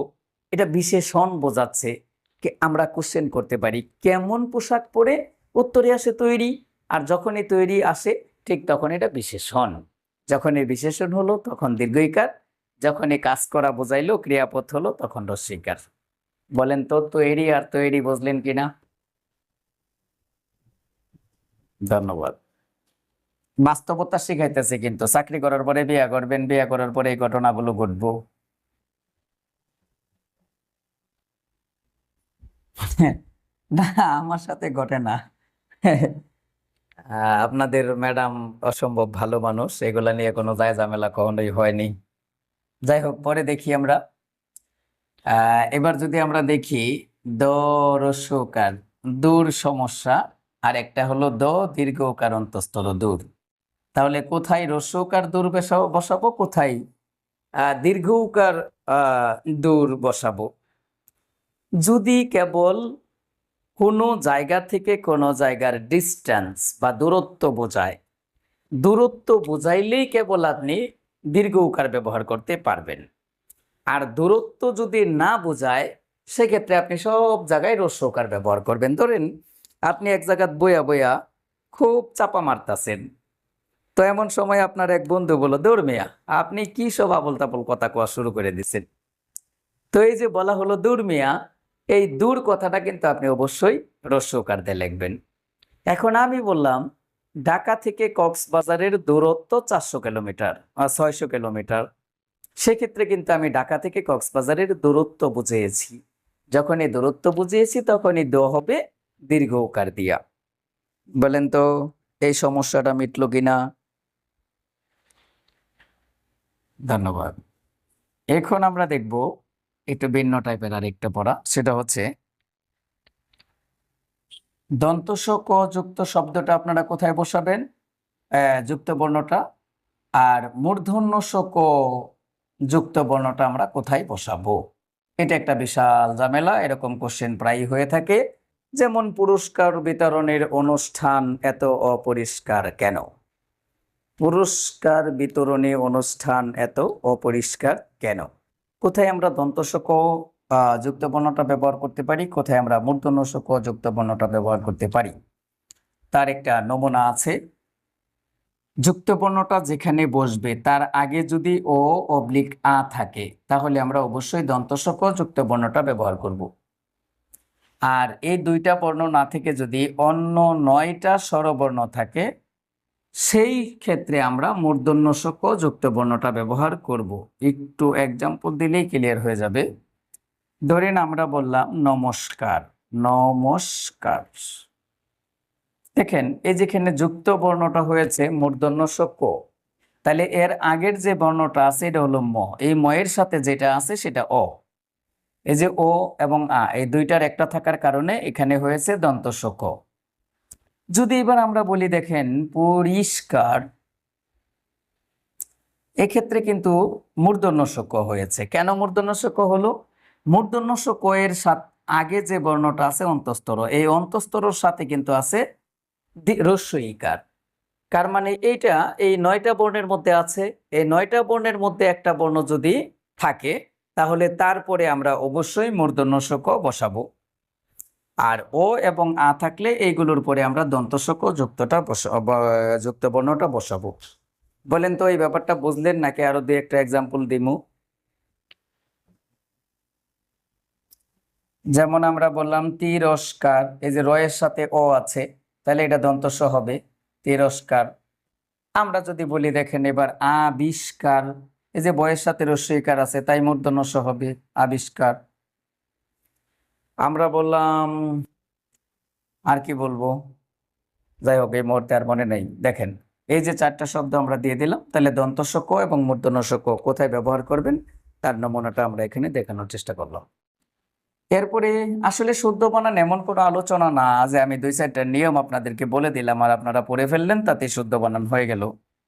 Speaker 1: এটা বিশেষণ বোঝাচ্ছে। আমরা কোশ্চেন করতে পারি কেমন পোশাক পরে, উত্তরে আসে তৈরি, আর যখনই তৈরি আসে ঠিক তখন এটা বিশেষণ। যখন এই বিশেষণ হলো তখন দীর্ঘ ইকার, যখন এই কাজ করা বোঝাইলো ক্রিয়াপদ হলো তখন হ্রস্ব ইকার। বলেন তো তৈরি আর তৈরি বুঝলেন কিনা? ধন্যবাদ। বাস্তবতা শিখাইতেছে, কিন্তু চাকরি করার পরে বিয়ে করবেন, বিয়ে করার পরে এই ঘটনাগুলো ঘটবো। না, আমার সাথে ঘটে না। আপনাদের ম্যাডাম অসম্ভব ভালো মানুষ, এগুলা নিয়ে কোনো দায় ঝামেলা কখনোই হয়নি। যাই হোক, পরে দেখি আমরা। এবার যদি আমরা দেখি দ হ্রস্ব উকার দূর সমস্যা, আর একটা হলো দ দীর্ঘ উকার অন্তঃস্থ দূর। তাহলে কোথায় হ্রস্ব উকার দূর বসাবো, কোথায় দীর্ঘ উকার দূর বসাবো? যদি কেবল কোনো জায়গা থেকে কোনো জায়গার ডিস্টেন্স বা দূরত্ব বোঝায়, দূরত্ব বোঝাইলেই কেবল আপনি দীর্ঘ উকার ব্যবহার করতে পারবেন। আর দূরত্ব যদি না বোঝায় সেক্ষেত্রে আপনি সব জায়গায় হ্রস্ব উকার ব্যবহার করবেন। ধরেন আপনি এক জায়গায় বইয়া বইয়া খুব চাপা মারতাছেন, তো এমন সময় আপনার এক বন্ধু বলল দৌড় মিয়া আপনি কি সব আবল তাবল কথা কোয়া শুরু করে দিচ্ছেন। তো এই যে বলা হলো দূর মিয়া, এই দূর কথাটা কিন্তু আপনি অবশ্যই হ্রস্ব উকার দিয়ে লিখবেন। এখন আমি বললাম ঢাকা থেকে কক্সবাজারের দূরত্ব 400 কিলোমিটার, 600 কিলোমিটার। সেক্ষেত্রে কিন্তু আমি ঢাকা থেকে কক্সবাজারের দূরত্ব বুঝিয়েছি। যখন এই দূরত্ব বুঝিয়েছি তখনই দ হবে দীর্ঘ উকার দিয়া। বলেন তো এই সমস্যাটা মিটলো কিনা? ধন্যবাদ। এখন আমরা দেখব একটু ভিন্ন টাইপের আরেকটা পড়া, সেটা হচ্ছে দন্ত স ক যুক্ত শব্দটা আপনারা কোথায় বসাবেন, যুক্ত বর্ণটা, আর মূর্ধন্য স ক যুক্ত বর্ণটা আমরা কোথায় বসাবো। এটা একটা বিশাল ঝামেলা, এরকম কোশ্চেন প্রায় হয়ে থাকে। যেমন পুরস্কার বিতরণের অনুষ্ঠান এত অপরিষ্কার কেন? পুরস্কার বিতরণী অনুষ্ঠান এত অপরিষ্কার কেন? কোথায় আমরা দন্ত স ক যুক্ত বর্ণটা ব্যবহার করতে পারি, কোথায় আমরা মূর্ধন্য স ক যুক্ত বর্ণটা ব্যবহার করতে পারি, তার একটা নমুনা আছে। যুক্ত বর্ণটা যেখানে বসবে তার আগে যদি ও অবলিক আ থাকে তাহলে আমরা অবশ্যই দন্ত স ক যুক্ত বর্ণটা ব্যবহার করব। আর এই দুইটা বর্ণ না থেকে যদি অন্য 9টা স্বরবর্ণ থাকে সেই ক্ষেত্রে আমরা মূর্ধন্য স ক যুক্ত বর্ণটা ব্যবহার করব। একটু এক্সাম্পল দিলেই ক্লিয়ার হয়ে যাবে। ধরেন আমরা বললাম নমস্কার, নমস্কার। দেখেন এই যেখানে যুক্ত বর্ণটা হয়েছে মূর্ধন্য ষ ক, তাহলে এর আগের যে বর্ণটা আছে এটা হলো ম, এই ময়ের সাথে যেটা আছে সেটা অ। এই যে ও এবং আ এই দুইটার একটা থাকার কারণে এখানে হয়েছে দন্ত স ক। যদি এবার আমরা বলি দেখেন পরিষ্কার, এক্ষেত্রে কিন্তু মূর্ধন্য ষ ক হয়েছে। কেন মূর্ধন্য ষ ক হলো? মূর্ধন্য ষ ক এর সাথে আগে যে বর্ণটা আছে অন্তঃস্তর, এই অন্তঃস্তরের সাথে কিন্তু আছে হ্রস্ব ইকার। কার মানে এইটা এই 9টা বর্ণের মধ্যে আছে, এই 9টা বর্ণের মধ্যে একটা বর্ণ যদি থাকে তাহলে তারপরে আমরা অবশ্যই মূর্ধন্য ষ ক বসাবো। আর ও এবং আ থাকলে এইগুলোর পরে আমরা দন্ত ষ ক যুক্ত বর্ণটা বসাবো। বলেন তো এই ব্যাপারটা বুঝলেন নাকি আরো দুই একটা এক্সাম্পল দিমু? যেমন আমরা বললাম তিরস্কার, এই যে রয়ের সাথে ও আছে তাহলে এটা দন্ত স হবে তিরস্কার। আমরা যদি বলি দেখেন এবার আবিষ্কার, এই যে বয়ের সাথে রস্যইকার আছে তাই মূর্ধন্য ষ হবে আবিষ্কার। আমরা বললাম আর কি বলবো, যাই হোক এই মুহূর্তে আর মনে নেই। দেখেন এই যে 4টা শব্দ আমরা দিয়ে দিলাম, তাহলে দন্ত স ক এবং মূর্ধন্য ষ ক কোথায় ব্যবহার করবেন তার নমুনাটা আমরা এখানে দেখানোর চেষ্টা করলাম। এরপরে আসলে শুদ্ধ বানান এমন কোনো আলোচনা না যে আমি 2-4টা নিয়ম আপনাদেরকে বলে দিলাম আর আপনারা পড়ে ফেললেন তাতে শুদ্ধ বানান হয়ে গেল।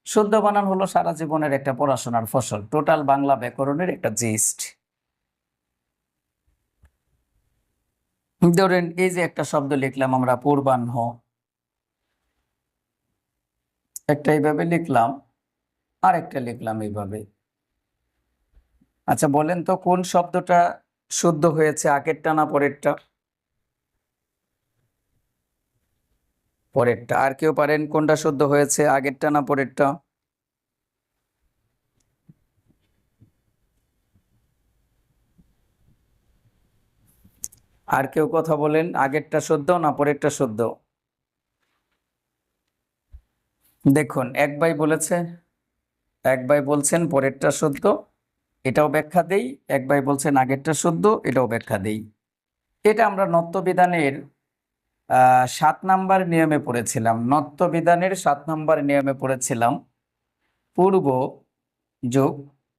Speaker 1: শুদ্ধ বানান হলো সারা জীবনের একটা পড়াশোনার ফসল, টোটাল বাংলা ব্যাকরণের একটা জিস্ট। ধরেন এই যে একটা শব্দ লিখলাম আমরা পূর্বাহ্ন, একটা এইভাবে লিখলাম আর একটা লিখলাম এইভাবে। আচ্ছা বলেন তো কোন শব্দটা শুদ্ধ হয়েছে, আগেরটা না পরেরটা? পরেরটা। আর কেউ পারেন কোনটা শুদ্ধ হয়েছে, আগেরটা না পরেরটা? আর কেউ কথা বলেন, আগেরটা শুদ্ধ না পরেরটা শুদ্ধ? দেখুন এক ভাই বলেছে, এক ভাই বলছেন পরেরটা শুদ্ধ, এটাও ব্যাখ্যা দেই। এক ভাই বলছেন আগেরটা শুদ্ধ, এটাও ব্যাখ্যা দেই। এটা আমরা নত্যবিধানের 7 নাম্বার নিয়মে পড়েছিলাম। নত্যবিধানের 7 নাম্বার নিয়মে পড়েছিলাম পূর্ব যোগ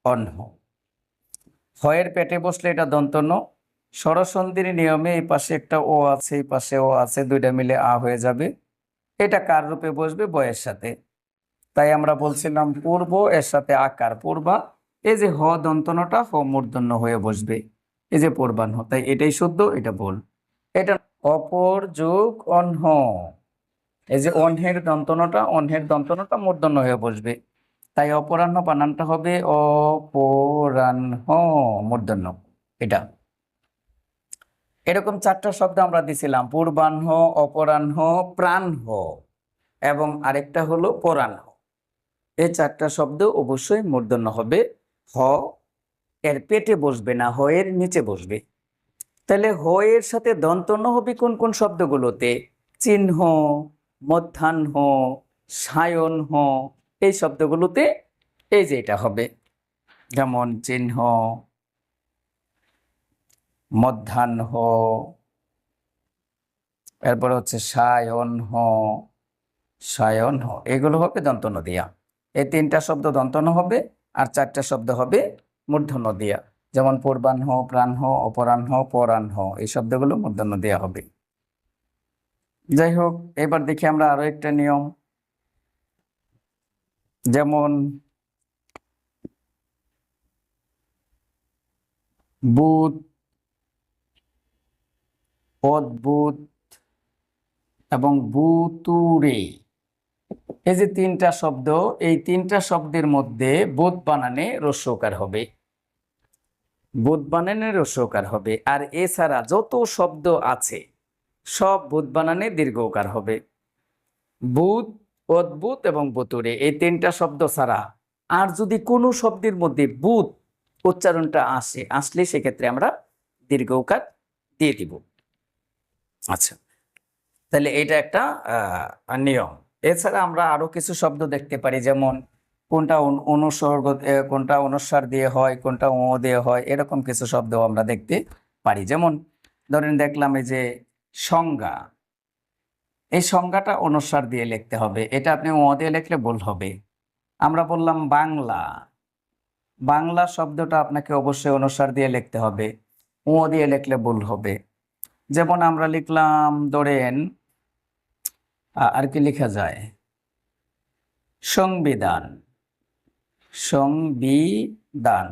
Speaker 1: অহ্ন। হয়ের পেটে বসলে এটা দন্ত ন, স্বরসন্ধির নিয়মে এই পাশে একটা ও আছে, এই পাশে ও আছে, দুইটা মিলে আ হয়ে যাবে। এটা কার রূপে বসবে? বয়ের সাথে। তাই আমরা বলছিলাম পূর্ব এর সাথে আকার পূর্বা, এই যে হ দন্তনটা হ মূর্ধন্য হয়ে বসবে, এই যে পূর্বাহ্ন। তাই এটাই শুদ্ধ, এটা ভুল। এটা অপর যোগ অহ্ন, এই যে অহ্নের দন্তনটা মূর্ধন্য হয়ে বসবে, তাই অপরাহ্ন বানানটা হবে অপরাহ্ন মূর্ধন্য। এটা এরকম 4টা শব্দ আমরা দিছিলাম, পূর্বাহ্ন, অপরাহ্ন, প্রাহ্ন এবং আরেকটা হলো পরাহ্ন। এই 4টা শব্দ অবশ্যই মূর্ধন্য হবে, হ এর পেটে বসবে না, হ এর নিচে বসবে। তাহলে হ এর সাথে দন্তন্য হবে কোন কোন শব্দগুলোতে? চিহ্ন, মধ্যাহ্ন, সায়ন, এই শব্দগুলোতে এই যে এটা হবে, যেমন চিহ্ন, মধ্যাহ্ন, এরপর হচ্ছে সায়ন, এগুলো হবে দন্তন্য দিয়া। এই 3টা শব্দ দন্তন্য হবে আর 4টা শব্দ হবে মূর্ধন্য দিয়া, যেমন পূর্বাহ্ন, প্রাহ্ন, অপরাহ্ন, পরাহ্ন, এই শব্দগুলো মূর্ধন্য দেয়া হবে। যাই হোক এবার দেখি আমরা আরো একটা নিয়ম, যেমন বুধ, অদ্ভুত এবং বুতুরে, এই যে 3টা শব্দ, এই 3টা শব্দের মধ্যে বোধ বানানে রস্যকার হবে, বোধ বানানে রস্যকার হবে। আর এছাড়া যত শব্দ আছে সব বোধ বানানে দীর্ঘকার হবে। বুধ, অদ্ভুত এবং বুতুরে, এই 3টা শব্দ ছাড়া আর যদি কোনো শব্দের মধ্যে বুধ উচ্চারণটা আসলে সেক্ষেত্রে আমরা দীর্ঘকার দিয়ে দিব। আচ্ছা তাহলে এটা একটা নিয়ম। এছাড়া আমরা আরো কিছু শব্দ দেখতে পারি, যেমন কোনটা অনুস্বর্গ, কোনটা অনুস্বার দিয়ে হয়, কোনটা ও দিয়ে হয়, এরকম কিছু শব্দ আমরা দেখতে পারি। যেমন ধরেন দেখলাম এই যে সংজ্ঞা, এই সংজ্ঞাটা অনুস্বার দিয়ে লিখতে হবে, এটা আপনি ও দিয়ে লিখলে ভুল হবে। আমরা বললাম বাংলা, বাংলা শব্দটা আপনাকে অবশ্যই অনুস্বার দিয়ে লিখতে হবে, ও দিয়ে লিখলে ভুল হবে। যেমন আমরা লিখলাম ধরেন আর কি লেখা যায়, সংবিধান, সংবিধান।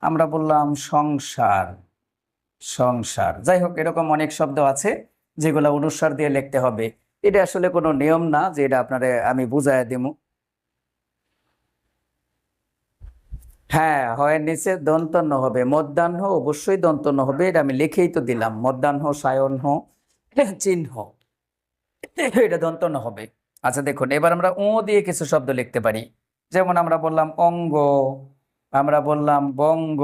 Speaker 1: আমরা বললাম সংসার, সংসার। যাই হোক, এরকম অনেক শব্দ আছে যেগুলো অনুস্বার দিয়ে লিখতে হবে। এটা আসলে কোনো নিয়ম না যে এটা আপনারে আমি বুঝাইয়া দিব। হ্যাঁ, হয়ের নিচে দন্তন্য হবে, মধ্যাহ্ন অবশ্যই দন্তন্য হবে, এটা আমি লিখেই তো দিলাম, মধ্যাহ্ন সায়ন্য চিহ্ন, এটা দন্তন্য হবে। আচ্ছা দেখুন, এবার আমরা ও দিয়ে কিছু শব্দ লিখতে পারি। যেমন আমরা বললাম অঙ্গ, আমরা বললাম বঙ্গ,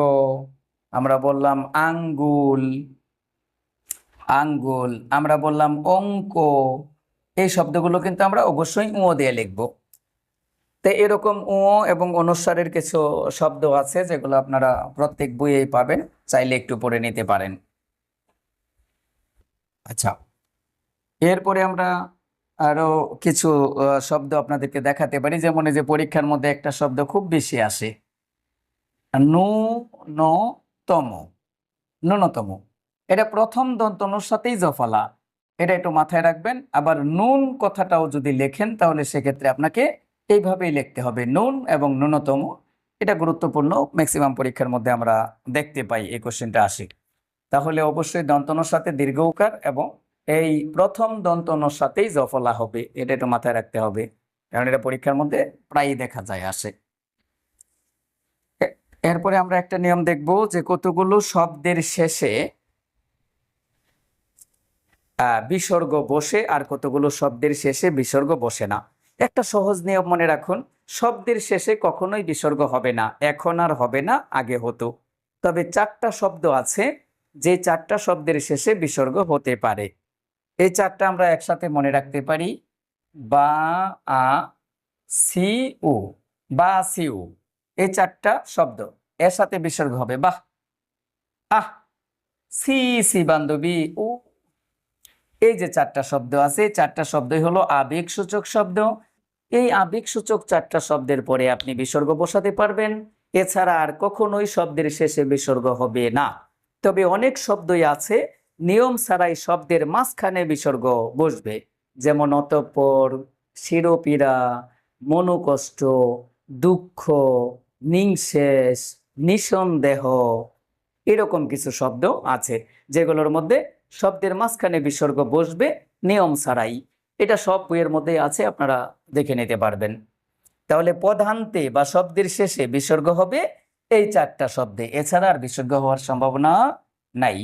Speaker 1: আমরা বললাম আঙ্গুল, আঙ্গুল, আমরা বললাম অঙ্ক। এই শব্দগুলো কিন্তু আমরা অবশ্যই ও দিয়ে লিখব। তো এরকম ও এবং অনুস্বারের কিছু শব্দ আছে যেগুলো আপনারা প্রত্যেক বইয়েই পাবেন, চাইলে একটু পড়ে নিতে পারেন। আচ্ছা, এরপরে আমরা আরো কিছু শব্দ আপনাদেরকে দেখাতে পারি। যেমন এই যে পরীক্ষার মধ্যে একটা শব্দ খুব বেশি আসে, ন্যূনতম, ন্যূনতম। এটা প্রথম দন্তনুর সাথেই জফলা, এটা একটু মাথায় রাখবেন। আবার নুন কথাটাও যদি লেখেন তাহলে সেক্ষেত্রে আপনাকে এইভাবেই লিখতে হবে, নুন এবং ন্যূনতম। এটা গুরুত্বপূর্ণ, ম্যাক্সিমাম পরীক্ষার মধ্যে আমরা দেখতে পাই এই কোশ্চেনটা আসে। তাহলে অবশ্যই দন্তনুর সাথে দীর্ঘ উকার এবং এই প্রথম দন্তনুর সাথেই জফলা হবে, এটা একটু মাথায় রাখতে হবে, কারণ এটা পরীক্ষার মধ্যে প্রায়ই দেখা যায় আসে। এরপরে আমরা একটা নিয়ম দেখব যে কতগুলো শব্দের শেষে বিসর্গ বসে আর কতগুলো শব্দের শেষে বিসর্গ বসে না। একটা সহজ নিয়ম মনে রাখুন, শব্দের শেষে কখনোই বিসর্গ হবে না, এখন আর হবে না, আগে হতো। তবে চারটা শব্দ আছে যে চারটা শব্দের শেষে বিসর্গ হতে পারে। এই চারটা আমরা একসাথে মনে রাখতে পারি, বা, আ, সি, উ, বা, সি, উ। এই চারটা শব্দ এর সাথে বিসর্গ হবে বাহ, আহ, সি, সি বান্ধবী, উ। এই যে চারটা শব্দ আছে, চারটা শব্দই হলো আবেগসূচক শব্দ। এই আবেগসূচক চারটা শব্দের পরে আপনি বিসর্গ বসাতে পারবেন, এছাড়া আর কখনোই শব্দের শেষে বিসর্গ হবে না। তবে অনেক শব্দই আছে নিয়ম ছাড়াই শব্দের মাঝখানে বিসর্গ বসবে, যেমন অতঃপর, শিরোপীড়া, মনোকষ্ট, দুঃখ, নিঃশেষ, নিঃসন্দেহ। এরকম কিছু শব্দ আছে যেগুলোর মধ্যে শব্দের মাঝখানে বিসর্গ বসবে নিয়ম ছাড়াই। এটা সব বইয়ের মধ্যেই আছে, আপনারা দেখে নিতে পারবেন। তাহলে পদান্তে বা শব্দের শেষে বিসর্গ হবে এই চারটা শব্দে, এছাড়া আর বিসর্গ হওয়ার সম্ভাবনা নাই।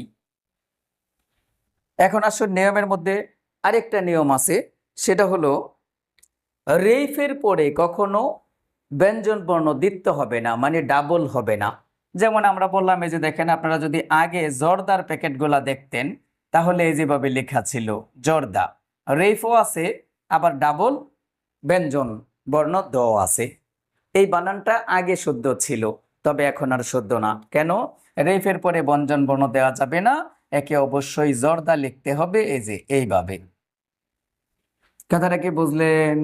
Speaker 1: এখন আসলে নিয়মের মধ্যে আরেকটা নিয়ম আছে, সেটা হলো রেফের পরে কখনো ব্যঞ্জন বর্ণ দ্বিত্ব হবে না, মানে ডাবল হবে না। যেমন আমরা বললাম, এই যে দেখেন, আপনারা যদি আগে জর্দার প্যাকেটগুলা দেখতেন তাহলে এই যেভাবে লেখা ছিল জর্দা, রেফও আছে, আবার ডাবল ব্যঞ্জন বর্ণ দ আছে। এই বানানটা আগে শুদ্ধ ছিল, তবে এখন আর শুদ্ধ না। কেন? রেফের পরে ব্যঞ্জন বর্ণ দেওয়া যাবে না, একে অবশ্যই জর্দা লিখতে হবে, এই যে এইভাবে। কথাটা কি বুঝলেন?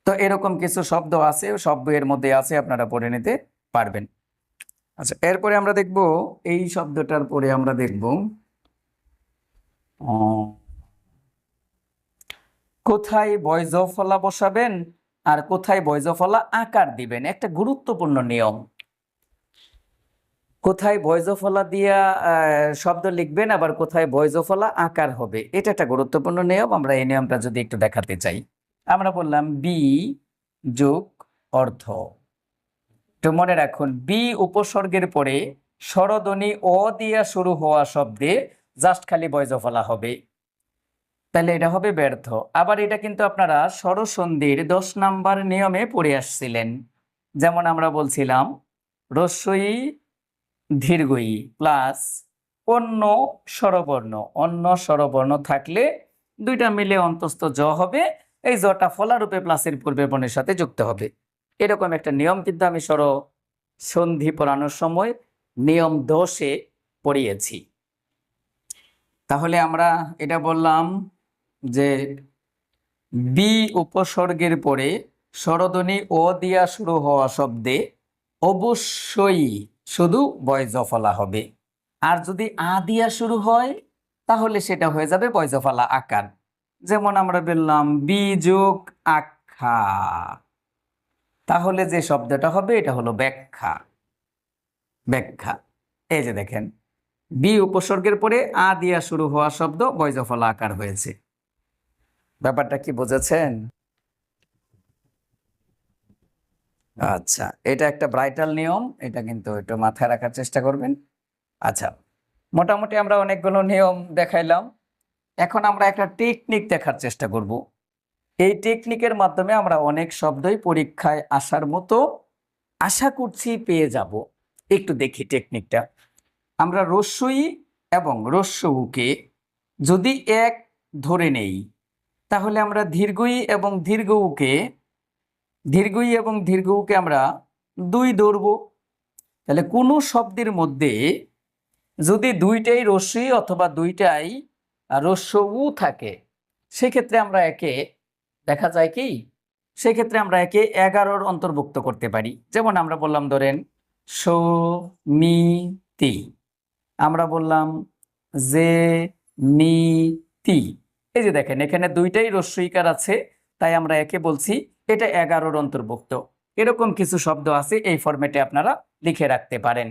Speaker 1: তো এরকম কিছু শব্দ আছে, সব বইয়ের মধ্যে আছে, আপনারা পড়ে নিতে পারবেন। আচ্ছা, এরপরে আমরা দেখব, এই শব্দটার পরে আমরা দেখব কোথায় বয়জফলা বসাবেন আর কোথায় বয়জফলা আকার দিবেন। একটা গুরুত্বপূর্ণ নিয়ম, কোথায় বয়জফলা দিয়া শব্দ লিখবেন, আবার কোথায় বয়জফলা আকার হবে, এটা একটা গুরুত্বপূর্ণ নিয়ম। আমরা এই নিয়মটা যদি একটু দেখাতে চাই, আমরা বললাম বি যোগ অর্থ। তো মনে রাখুন, বি উপসর্গের পরে স্বরধ্বনি অ দিয়া শুরু হওয়া শব্দে জাস্ট খালি বয়জফলা হবে, তাহলে এটা হবে ব্যর্থ। আবার এটা কিন্তু আপনারা স্বরসন্ধির 10 নাম্বার নিয়মে পড়ে আসছিলেন। যেমন আমরা বলছিলাম রস্বই দীর্ঘই প্লাস অন্য স্বরবর্ণ, অন্য স্বরবর্ণ থাকলে দুইটা মিলে অন্তস্থ জ হবে, এই জটা ফলারূপে প্লাসের পূর্বে বর্ণের সাথে যুক্ত হবে। এরকম একটা নিয়ম কিন্তু আমি স্বরসন্ধি পড়ানোর সময় নিয়ম 10-এ পড়িয়েছি। তাহলে আমরা এটা বললাম যে বি উপসর্গের পরে স্বরধ্বনি ও দিয়া শুরু হওয়া শব্দে অবশ্যই শুধু বয়জফলা হবে, আর যদি আ দিয়া শুরু হয় তাহলে সেটা হয়ে যাবে বয়জফলা আকার। যেমন আমরা বললাম বি যোগ আখ্যা, তাহলে যে শব্দটা হবে এটা হলো ব্যাখ্যা। ব্যাখ্যা, এই যে দেখেন বি উপসর্গের পরে আ দিয়া শুরু হওয়া শব্দ বয়জফলা আকার হয়েছে। ব্যাপারটা কি বুঝেছেন? আচ্ছা, এটা একটা ব্রাইটাল নিয়ম, এটা কিন্তু একটু মাথায় রাখার চেষ্টা করবেন। আচ্ছা, মোটামুটি আমরা অনেকগুলো নিয়ম দেখাইলাম, এখন আমরা একটা টেকনিক দেখার চেষ্টা করব। এই টেকনিকের মাধ্যমে আমরা অনেক শব্দই পরীক্ষায় আসার মতো আশা করছি পেয়ে যাব। একটু দেখি টেকনিকটা। আমরা রস্যই এবং রস্যউকে যদি এক ধরে নেই, তাহলে আমরা দীর্ঘই এবং দীর্ঘ উকে আমরা দুই ধরব। তাহলে কোনো শব্দের মধ্যে যদি দুইটাই রস্যই অথবা দুইটাই রস্য উ থাকে, সেক্ষেত্রে আমরা একে দেখা যায় কি, সেক্ষেত্রে আমরা একে 11-র অন্তর্ভুক্ত করতে পারি। যেমন আমরা বললাম ধরেন সমিতি, আমরা বললাম যে মিতি। এই যে দেখেন এখানে দুইটাই রস্যইকার আছে, তাই আমরা একে বলছি এটা 11-র অন্তর্ভুক্ত। এরকম কিছু শব্দ আছে, এই ফরম্যাটে আপনারা লিখে রাখতে পারেন,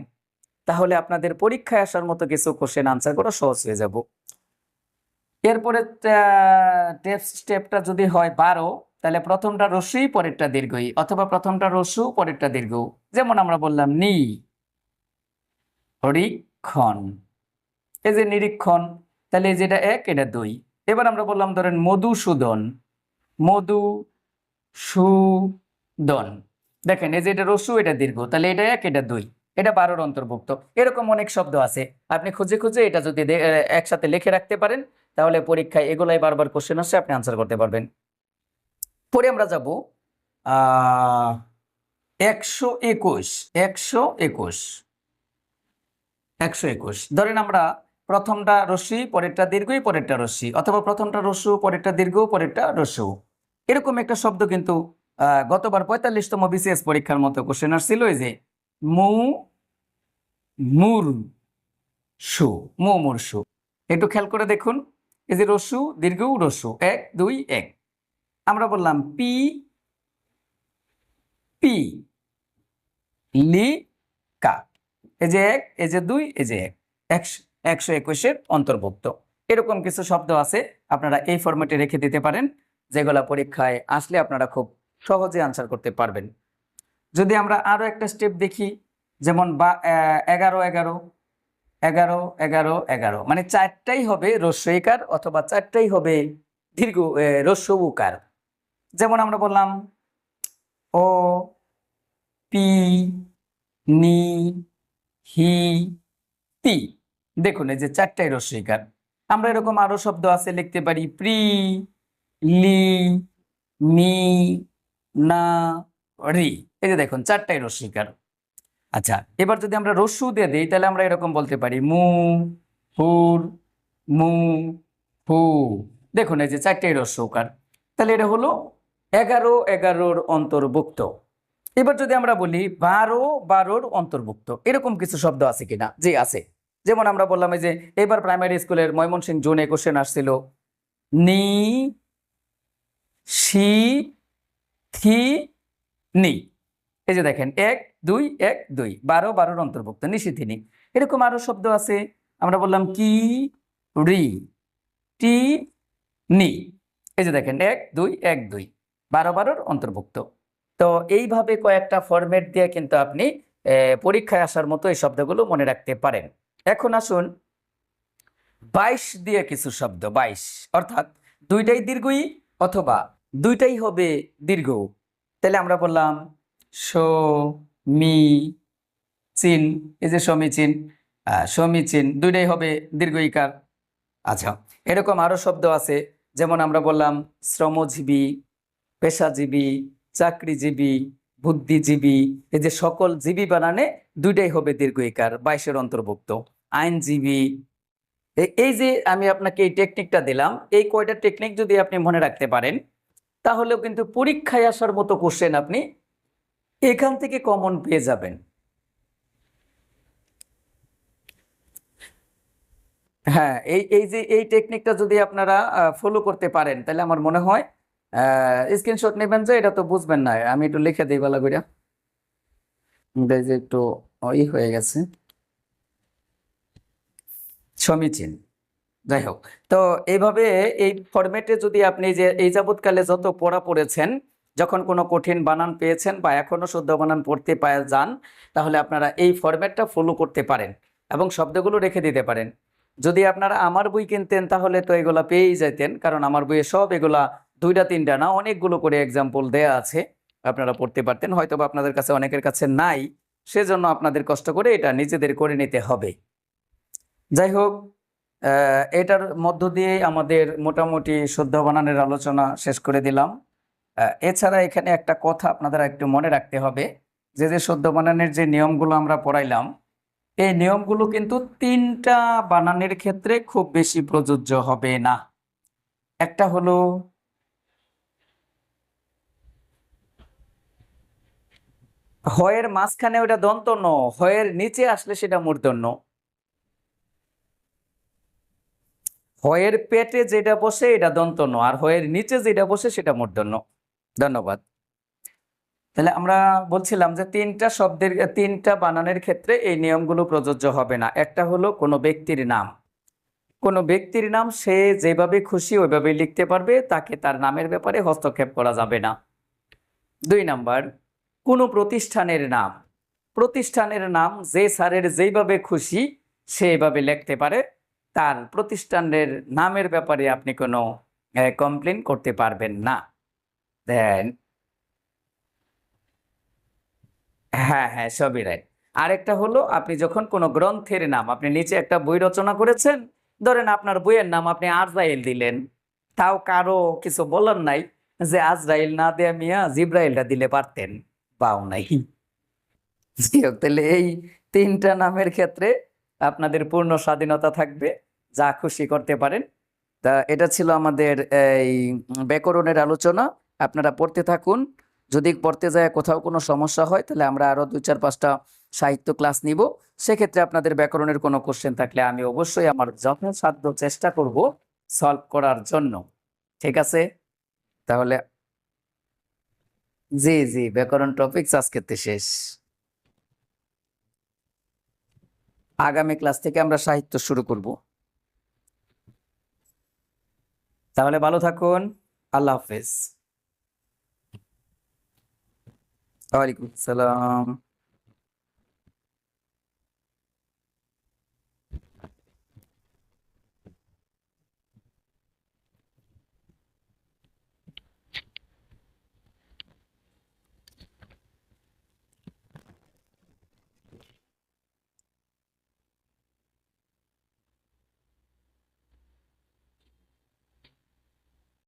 Speaker 1: তাহলে আপনাদের পরীক্ষায় আসার মতো কিছু কোশ্চেন আনসার করা সহজ হয়ে যাব। এরপরে স্টেপটা যদি হয় 12, তাহলে প্রথমটা রস্যই পরেরটা দীর্ঘই, অথবা প্রথমটা রস্য পরেরটা দীর্ঘ। যেমন আমরা বললাম নিরীক্ষণ, এই যে নিরীক্ষণ, তাহলে এই যেটা 1 এটা 2। এবার আমরা বললাম ধরেন মধুসূদন, মধুসূদন, দেখেন এই যে এটা রস্য এটা দীর্ঘ, তাহলে এটা 1 এটা 2, এটা 12-র অন্তর্ভুক্ত। এরকম অনেক শব্দ আছে, আপনি খুঁজে খুঁজে এটা যদি একসাথে লিখে রাখতে পারেন, তাহলে পরীক্ষায় এগুলাই বারবার কোশ্চেন আসছে, আপনি আনসার করতে পারবেন। পরে আমরা যাব 121। 121 ধরেন আমরা প্রথমটা রস্যই পরেরটা দীর্ঘই পরেরটা রস্যই, অথবা প্রথমটা রস্য পরেরটা দীর্ঘ পরেরটা রস্য। এরকম একটা শব্দ কিন্তু গতবার 45তম বিসিএস পরীক্ষার মতো কোশ্চেন আসছিল, এই যে মুমূর্ষু। একটু খেয়াল করে দেখুন, এই যে রস্যু দীর্ঘ রস্যু 1 2 1। আমরা বললাম পি পি লি কা, এই যে 1 এই যে 2 এই যে 1, 121-এর অন্তর্ভুক্ত। এরকম কিছু শব্দ আছে, আপনারা এই ফরম্যাটে রেখে দিতে পারেন, যেগুলা পরীক্ষায় আসলে আপনারা খুব সহজে আনসার করতে পারবেন। যদি আমরা আরো একটা স্টেপ দেখি, যেমন 11 মানে 4টাই হবে রস্যইকার অথবা 4টাই হবে দীর্ঘ রস্য উকার। যেমন আমরা বললাম ও পি নি হি তি, দেখুন এই যে 4টাই রস্যইকার। আমরা এরকম আরো শব্দ আছে, লিখতে পারি প্রি লি মি না রি, এই যে দেখুন 4টাই রস্যইকার। আচ্ছা, এবার যদি আমরা রস্যু দিয়ে দিই, তাহলে আমরা এরকম বলতে পারি মু হুর মু হু, দেখুন এই যে 4টাই রস্যকার। তাহলে এটা হলো 11-11-র অন্তর্ভুক্ত। এবার যদি আমরা বলি 12-12-র অন্তর্ভুক্ত, এরকম কিছু শব্দ আছে কিনা? জি আছে। যেমন আমরা বললাম এই যে এবার প্রাইমারি স্কুলের ময়মনসিংহ জোনে কোশ্চেন আসছিল নি শি থি নি, এই যে দেখেন 1 2 1 2, 12-12-র অন্তর্ভুক্ত নিশিথিনি। এরকম আরো শব্দ আছে, আমরা বললাম কি রি টি নি, এই যে দেখেন 1 2 1 2, 12-12-র অন্তর্ভুক্ত। তো এইভাবে কয়েকটা ফরম্যাট দিয়ে কিন্তু আপনি পরীক্ষায় আসার মতো এই শব্দগুলো মনে রাখতে পারেন। এখন আসুন 22 দিয়ে কিছু শব্দ, 22 অর্থাৎ দুইটাই দীর্ঘই অথবা দুইটাই হবে দীর্ঘ। তাহলে আমরা বললাম সমীচীন, এই যে সমীচীন দুইটাই হবে দীর্ঘইকার। আচ্ছা, এরকম আরো শব্দ আছে, যেমন আমরা বললাম শ্রমজীবী, পেশাজীবী, চাকরিজীবী, বুদ্ধিজীবী, এই যে সকল জীবী বানানে দুইটাই হবে দীর্ঘইকার, 22-এর অন্তর্ভুক্ত। আইনজীবী। এই যে আমি আপনাকে এই টেকনিকটা দিলাম, এই কয়টা টেকনিক যদি আপনি মনে রাখতে পারেন, তাহলেও কিন্তু পরীক্ষায় আসার মতো কোশ্চেন আপনি এখান থেকে কমন পেয়ে যাবেন। হ্যাঁ, এই এই যে এই টেকনিকটা যদি আপনারা ফলো করতে পারেন, তাহলে আমার মনে হয় স্ক্রিনশট নেবেন, যে এটা তো বুঝবেন না, আমি একটু লিখে দিই ভালো করে। এই যে একটু হয়ে গেছে, সমীচীন। যাই হোক, তো এইভাবে এই ফরম্যাটে যদি আপনি যে এই যাবৎকালে যত পড়া পড়েছেন, যখন কোনো কঠিন বানান পেয়েছেন বা এখনো শুদ্ধ বানান পড়তে পায় যান, তাহলে আপনারা এই ফরম্যাটটা ফলো করতে পারেন এবং শব্দগুলো রেখে দিতে পারেন। যদি আপনারা আমার বই কিনতেন তাহলে তো এগুলা পেয়েই যেতেন, কারণ আমার বইয়ে সব এগুলা দুইটা তিনটা না অনেকগুলো করে এক্সাম্পল দেয়া আছে, আপনারা পড়তে পারতেন। হয়তো বা আপনাদের কাছে অনেকের কাছে নাই, সেজন্য আপনাদের কষ্ট করে এটা নিজেদের করে নিতে হবে। যাই হোক, এটার মধ্য দিয়ে আমাদের মোটামুটি শুদ্ধ বানানের আলোচনা শেষ করে দিলাম। এছাড়া এখানে একটা কথা আপনাদের একটু মনে রাখতে হবে, যে যে শুদ্ধ বানানের যে নিয়মগুলো আমরা পড়াইলাম, এই নিয়মগুলো কিন্তু তিনটা বানানের ক্ষেত্রে খুব বেশি প্রযোজ্য হবে না। একটা হলো হয়ের মাঝখানে ওটা দন্ত ন, হয়ের নিচে আসলে সেটা মূর্ধন্য। হয়ের পেটে যেটা বসে এটা দন্ত ন, আর হয়ের নিচে যেটা বসে সেটা মূর্ধন্য। ধন্যবাদ। তাহলে আমরা বলছিলাম যে তিনটা শব্দের তিনটা বানানের ক্ষেত্রে এই নিয়মগুলো প্রযোজ্য হবে না। একটা হলো কোনো ব্যক্তির নাম, কোনো ব্যক্তির নাম সে যেভাবে খুশি ওইভাবে লিখতে পারবে, তাকে তার নামের ব্যাপারে হস্তক্ষেপ করা যাবে না। 2 নাম্বার, কোনো প্রতিষ্ঠানের নাম, প্রতিষ্ঠানের নাম যে স্যারের যেইভাবে খুশি সেইভাবে লিখতে পারে, তার প্রতিষ্ঠানের নামের ব্যাপারে আপনি কোনো কমপ্লেন করতে পারবেন না। দেন হ্যাঁ হ্যাঁ, সবই রাইট। আরেকটা হলো আপনি যখন কোনো গ্রন্থের নাম, আপনি নিচে একটা বই রচনা করেছেন, ধরেন আপনার বইয়ের নাম আপনি আজরাইল দিলেন, তাও কারো কিছু বলার নাই, যে আজরাইল না দেয়া মিয়া জিব্রাইলটা দিলে পারতেন, পাও নাই। যাই হোক, তাহলে এই তিনটা নামের ক্ষেত্রে আপনাদের পূর্ণ স্বাধীনতা থাকবে, যা খুশি করতে পারেন। তা এটা ছিল আমাদের এই ব্যাকরণের আলোচনা। আপনারা পড়তে থাকুন। যদি পড়তে যায় কোথাও কোনো সমস্যা হয়, তাহলে আমরা আরো 2-4-5টা সাহিত্য ক্লাস নিব। সেক্ষেত্রে আপনাদের ব্যাকরণের কোনো কোশ্চেন থাকলে আমি অবশ্যই আমার যথাসাধ্য চেষ্টা করব সলভ করার জন্য। ঠিক আছে? তাহলে জি জি, ব্যাকরণ টপিকস আজকেতে শেষ। আগামী ক্লাস থেকে আমরা সাহিত্য শুরু করব। তাহলে ভালো থাকুন। আল্লাহ হাফেজ। ওয়ালাইকুম সালাম।